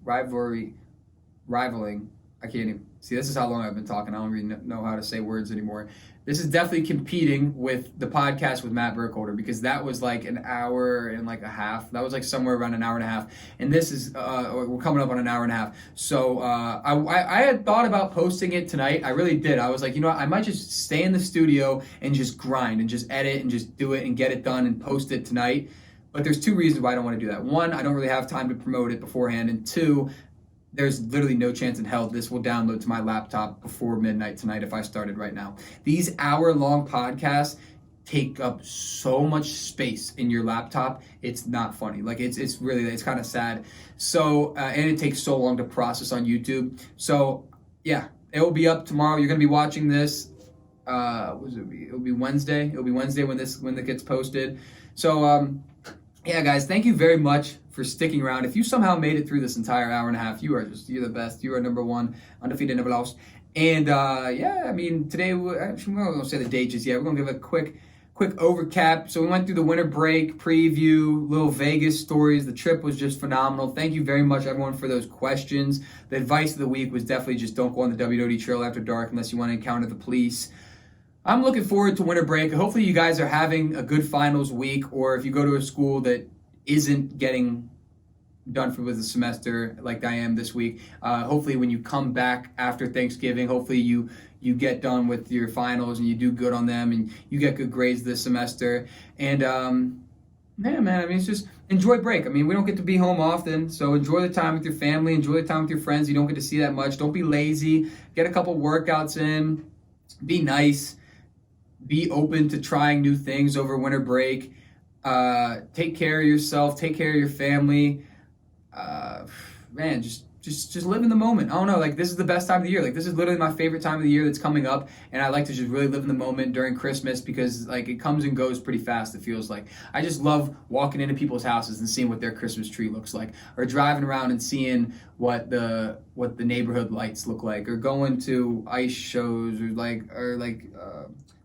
I can't even see. This is how long I've been talking. I don't really know how to say words anymore. This is definitely competing with the podcast with Matt Burkholder, because that was like an hour and like a half. That was like somewhere around an hour and a half. And this is, we're coming up on an hour and a half. So I had thought about posting it tonight. I really did. I was like, you know what? I might just stay in the studio and just grind and just edit and just do it and get it done and post it tonight. But there's two reasons why I don't want to do that. One, I don't really have time to promote it beforehand. And two, there's literally no chance in hell this will download to my laptop before midnight tonight if I started right now. These hour-long podcasts take up so much space in your laptop. It's not funny. Like it's really, it's kind of sad. So and it takes so long to process on YouTube. So yeah, it will be up tomorrow. You're gonna be watching this. It'll be Wednesday. It'll be Wednesday when it gets posted. So yeah, guys, thank you very much for sticking around. If you somehow made it through this entire hour and a half, you're the best. You are number one, undefeated, never lost. And yeah, I mean, today we're not going to say the date just yet. We're going to give a quick overcap. So we went through the winter break preview, little Vegas stories. The trip was just phenomenal. Thank you very much, everyone, for those questions. The advice of the week was definitely just don't go on the W&OD trail after dark unless you want to encounter the police. I'm looking forward to winter break. Hopefully you guys are having a good finals week, or if you go to a school that isn't getting done with the semester like I am this week, hopefully when you come back after Thanksgiving, hopefully you get done with your finals and you do good on them and you get good grades this semester. And man, I mean, it's just enjoy break. I mean, we don't get to be home often, so enjoy the time with your family, enjoy the time with your friends. You don't get to see that much. Don't be lazy. Get a couple workouts in. Be nice. Be open to trying new things over winter break. Take care of yourself. Take care of your family. Man, just live in the moment. I don't know, like this is the best time of the year. Like this is literally my favorite time of the year that's coming up, and I like to just really live in the moment during Christmas because like it comes and goes pretty fast. It feels like I just love walking into people's houses and seeing what their Christmas tree looks like, or driving around and seeing what the neighborhood lights look like, or going to ice shows or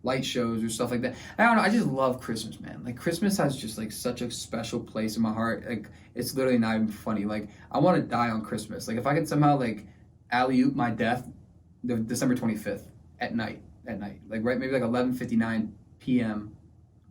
light shows or stuff like that. I don't know. I just love Christmas, man. Like Christmas has just like such a special place in my heart. Like it's literally not even funny. Like I want to die on Christmas. Like if I could somehow like alley-oop my death, December 25th at night, like right, maybe like 11:59 p.m.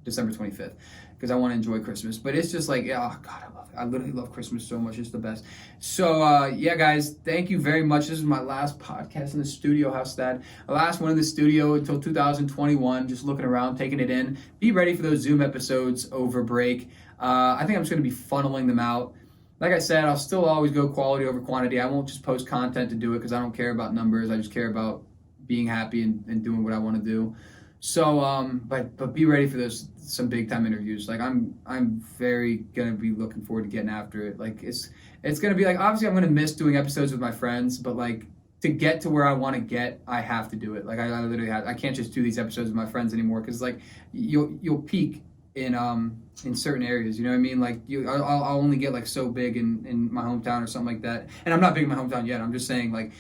December 25th, because I want to enjoy Christmas. But it's just like, oh God, I literally love Christmas so much. It's the best. So yeah, guys, thank you very much. This is my last podcast in the studio. How's that? The last one in the studio until 2021. Just looking around, taking it in. Be ready for those Zoom episodes over break. I think I'm just going to be funneling them out. Like I said, I'll still always go quality over quantity. I won't just post content to do it because I don't care about numbers. I just care about being happy and doing what I want to do. So, but be ready for some big time interviews. Like I'm very gonna be looking forward to getting after it. Like it's gonna be like, obviously I'm gonna miss doing episodes with my friends, but like to get to where I want to get, I have to do it. Like I literally I can't just do these episodes with my friends anymore because like you'll peak in certain areas. You know what I mean? Like I'll only get like so big in my hometown or something like that. And I'm not big in my hometown yet. I'm just saying like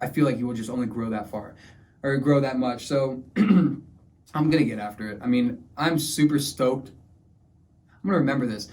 I feel like you will just only grow that far or grow that much. So. I'm going to get after it. I mean, I'm super stoked. I'm going to remember this.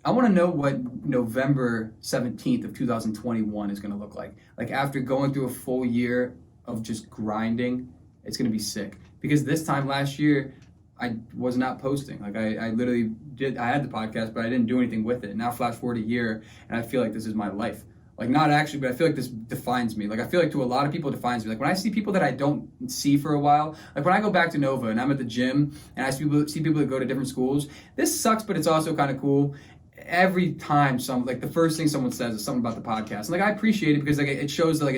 I want to know what November 17th of 2021 is going to look like. Like after going through a full year of just grinding, it's going to be sick. Because this time last year, I was not posting. Like I literally I had the podcast, but I didn't do anything with it. Now flash forward a year, and I feel like this is my life. Like not actually, but I feel like this defines me. Like I feel like to a lot of people it defines me. Like when I see people that I don't see for a while, like when I go back to Nova and I'm at the gym and I see people that go to different schools, this sucks, but it's also kind of cool. every time the first thing someone says is something about the podcast. And like, I appreciate it because like it shows that like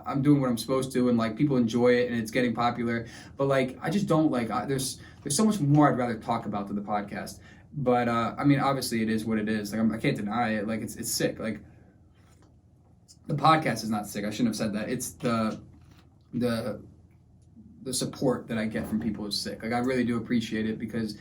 I'm doing what I'm supposed to, and like people enjoy it and it's getting popular. But like, I just don't like, there's so much more I'd rather talk about than the podcast. But I mean, obviously it is what it is. Like, I can't deny it. Like, it's sick. Like, the podcast is not sick. I shouldn't have said that. It's the support that I get from people is sick. Like, I really do appreciate it because,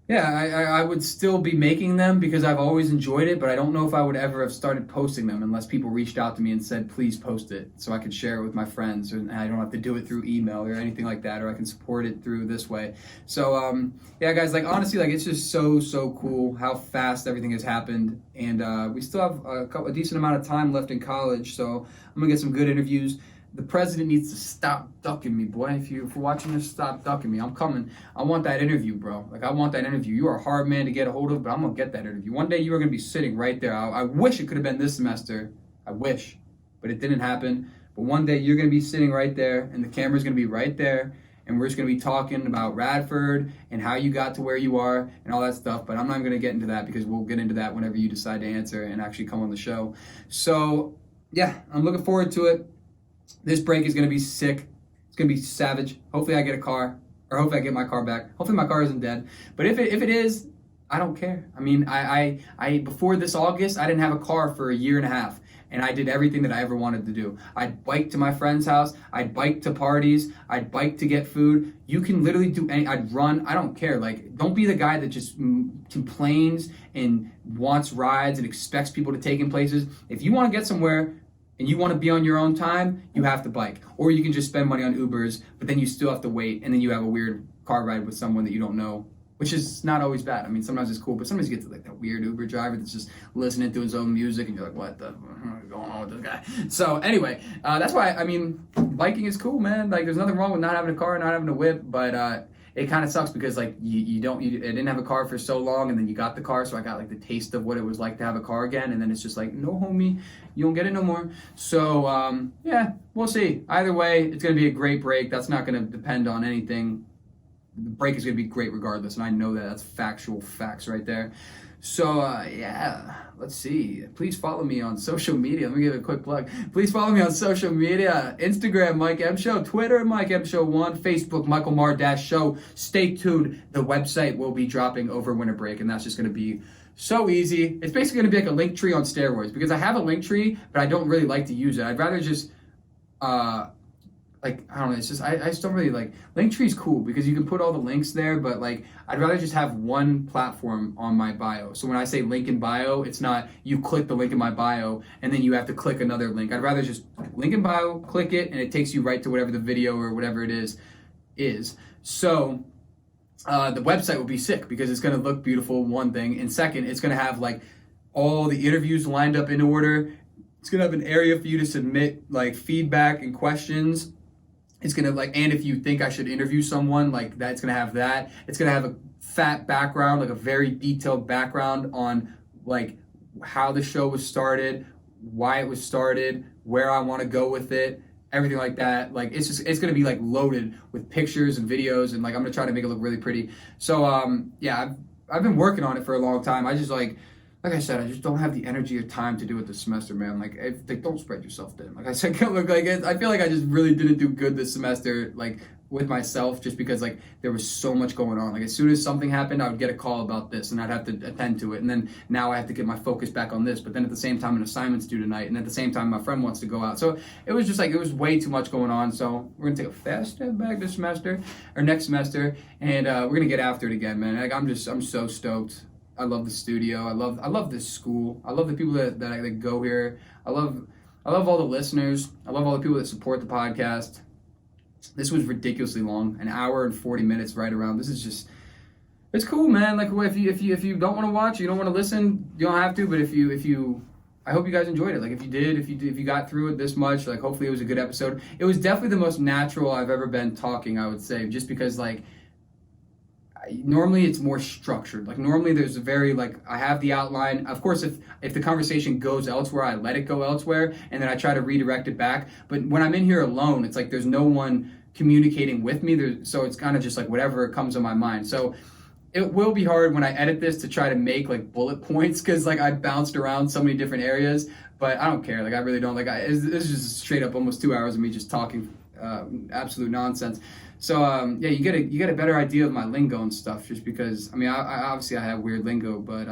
yeah, I would still be making them because I've always enjoyed it, but I don't know if I would ever have started posting them unless people reached out to me and said, please post it so I could share it with my friends, and I don't have to do it through email or anything like that, or I can support it through this way. So, yeah, guys, like, honestly, like, it's just so cool how fast everything has happened, and we still have a decent amount of time left in college, so I'm gonna get some good interviews. The president needs to stop ducking me, boy. If you're watching this, stop ducking me. I'm coming. I want that interview, bro. Like, I want that interview. You are a hard man to get a hold of, but I'm going to get that interview. One day you are going to be sitting right there. I wish it could have been this semester. I wish. But it didn't happen. But one day you're going to be sitting right there, and the camera's going to be right there, and we're just going to be talking about Radford and how you got to where you are and all that stuff. But I'm not going to get into that because we'll get into that whenever you decide to answer and actually come on the show. So, yeah, I'm looking forward to it. This break is going to be sick. It's going to be savage. Hopefully I get a car, or hopefully I get my car back. Hopefully my car isn't dead. But if it is, I don't care. I mean, I before this August, I didn't have a car for a year and a half, and I did everything that I ever wanted to do. I'd bike to my friend's house. I'd bike to parties. I'd bike to get food. You can literally do I'd run. I don't care. Like, don't be the guy that just complains and wants rides and expects people to take him places. If you want to get somewhere, and you want to be on your own time, you have to bike. Or you can just spend money on Ubers, but then you still have to wait, and then you have a weird car ride with someone that you don't know, which is not always bad. I mean, sometimes it's cool, but sometimes you get to like that weird Uber driver that's just listening to his own music, and you're like, what the is going on with this guy? So anyway, that's why, I mean, biking is cool, man. Like, there's nothing wrong with not having a car, not having a whip, but it kind of sucks because like you didn't have a car for so long, and then you got the car, so I got like the taste of what it was like to have a car again, and then it's just like, no homie, you don't get it no more. So yeah, we'll see. Either way, it's gonna be a great break. That's not gonna depend on anything. The break is gonna be great regardless, and I know that. That's factual facts right there. So yeah, let's see. Please follow me on social media. Let me give it a quick plug. Please follow me on social media. Instagram, Mike M Show. Twitter, Mike M Show 1. Facebook, Michael Mar Show. Stay tuned. The website will be dropping over winter break, and that's just going to be so easy. It's basically going to be like a link tree on steroids, because I have a link tree, but I don't really like to use it. I'd rather just like, I don't know, it's just, I just don't really like, Linktree is cool because you can put all the links there, but like, I'd rather just have one platform on my bio. So when I say link in bio, it's not you click the link in my bio and then you have to click another link. I'd rather just link in bio, click it, and it takes you right to whatever the video or whatever it is. So the website will be sick because it's going to look beautiful, one thing, and second, it's going to have like all the interviews lined up in order. It's going to have an area for you to submit like feedback and questions. It's going to like, and if you think I should interview someone, like that, it's going to have that. It's going to have a fat background, like a very detailed background on like how the show was started, why it was started, where I want to go with it, everything like that. Like, it's going to be like loaded with pictures and videos, and like, I'm going to try to make it look really pretty. So, yeah, I've been working on it for a long time. I just like I said, I just don't have the energy or time to do it this semester, man. Like, don't spread yourself thin. Like I said, look, like, I feel like I just really didn't do good this semester, like, with myself, just because, like, there was so much going on. Like, as soon as something happened, I would get a call about this, and I'd have to attend to it. And then now I have to get my focus back on this. But then at the same time, an assignment's due tonight. And at the same time, my friend wants to go out. So it was just, like, it was way too much going on. So we're going to take a fast step back this semester, or next semester, and we're going to get after it again, man. Like, I'm so stoked. I love the studio. I love this school. I love the people that go here. I love all the listeners. I love all the people that support the podcast. This was ridiculously long, an hour and 40 minutes right around. This is just, it's cool, man. Like, if you don't want to watch, you don't want to listen, you don't have to. But if you, I hope you guys enjoyed it. Like, if you got through it this much, like, hopefully it was a good episode. It was definitely the most natural I've ever been talking, I would say, just because, like, normally it's more structured. Like, normally there's a very, like, I have the outline. Of course, if the conversation goes elsewhere, I let it go elsewhere, and then I try to redirect it back. But when I'm in here alone, it's like there's no one communicating with me. So it's kind of just like whatever comes on my mind. So it will be hard when I edit this to try to make like bullet points because like I bounced around so many different areas, but I don't care. Like I really don't. Like this is just straight up almost 2 hours of me just talking absolute nonsense. So yeah, you get a better idea of my lingo and stuff just because I mean I obviously I have weird lingo, but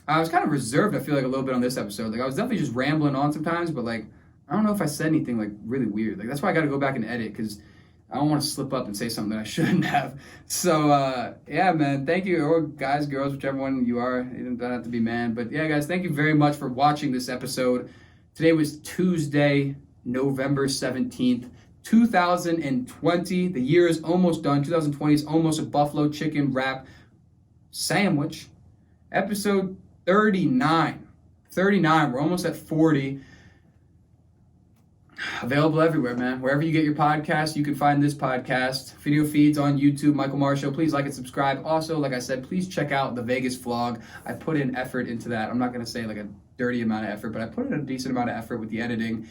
I was kind of reserved. I feel like a little bit on this episode. Like I was definitely just rambling on sometimes, but like I don't know if I said anything like really weird. Like that's why I got to go back and edit because I don't want to slip up and say something that I shouldn't have. So yeah, man, thank you, or guys, girls, whichever one you are. You don't have to be man, but yeah, guys, thank you very much for watching this episode. Today was Tuesday, November 17th. 2020, the year is almost done. 2020 is almost a buffalo chicken wrap sandwich. Episode 39. We're almost at 40. Available everywhere, man. Wherever you get your podcast, you can find this podcast. Video feeds on YouTube, Michael Maher Show. Please like and subscribe. Also, like I said, please check out the Vegas vlog. I put in effort into that. I'm not going to say like a dirty amount of effort, but I put in a decent amount of effort with the editing.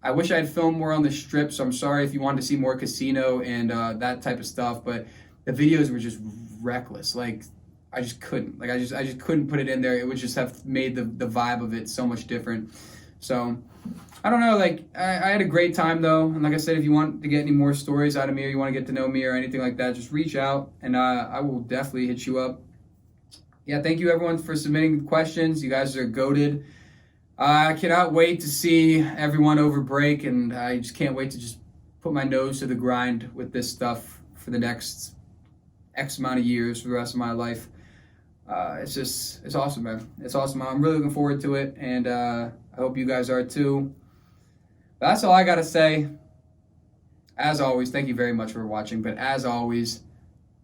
I wish I had filmed more on the strip, so I'm sorry if you wanted to see more casino and that type of stuff, but the videos were just reckless. Like, I just couldn't. Like, I just couldn't put it in there. It would just have made the vibe of it so much different. So, I don't know. Like, I had a great time, though. And like I said, if you want to get any more stories out of me or you want to get to know me or anything like that, just reach out, and I will definitely hit you up. Yeah, thank you, everyone, for submitting questions. You guys are goated. I cannot wait to see everyone over break, and I just can't wait to just put my nose to the grind with this stuff for the next X amount of years for the rest of my life. It's awesome, man. It's awesome. I'm really looking forward to it, and I hope you guys are too. But that's all I got to say. As always, thank you very much for watching, but as always,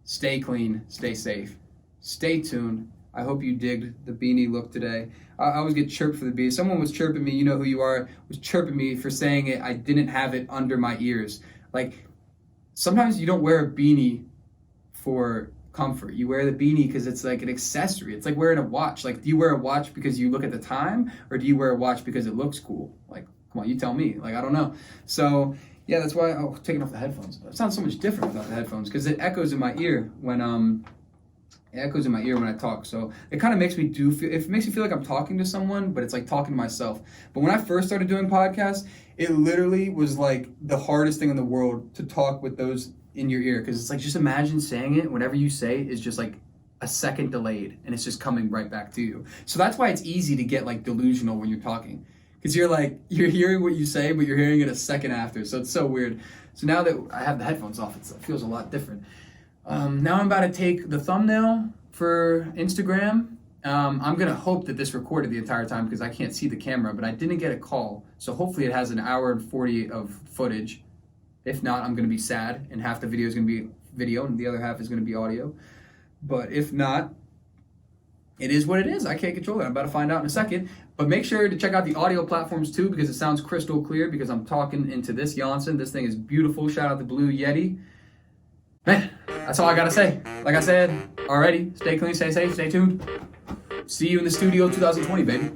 stay clean, stay safe, stay tuned. I hope you digged the beanie look today. I always get chirped for the beanie. Someone was chirping me, you know who you are, was chirping me for saying it. I didn't have it under my ears. Like, sometimes you don't wear a beanie for comfort. You wear the beanie because it's like an accessory. It's like wearing a watch. Like, do you wear a watch because you look at the time, or do you wear a watch because it looks cool? Like, come on, you tell me. Like, I don't know. So, yeah, that's why, taking off the headphones. It sounds so much different without the headphones because it echoes in my ear when, I talk. So it kind of makes me it makes me feel like I'm talking to someone, but it's like talking to myself. But when I first started doing podcasts, it literally was like the hardest thing in the world to talk with those in your ear. Cause it's like, just imagine saying it. Whatever you say is just like a second delayed and it's just coming right back to you. So that's why it's easy to get like delusional when you're talking. Cause you're hearing what you say, but you're hearing it a second after. So it's so weird. So now that I have the headphones off, it feels a lot different. Now I'm about to take the thumbnail for Instagram. I'm going to hope that this recorded the entire time because I can't see the camera, but I didn't get a call. So hopefully it has an hour and 40 of footage. If not, I'm going to be sad, and half the video is going to be video and the other half is going to be audio. But if not, it is what it is. I can't control it. I'm about to find out in a second. But make sure to check out the audio platforms too because it sounds crystal clear because I'm talking into this Janssen. This thing is beautiful. Shout out to Blue Yeti. Man, that's all I gotta say. Like I said already, stay clean, stay safe, stay tuned. See you in the studio 2020, baby.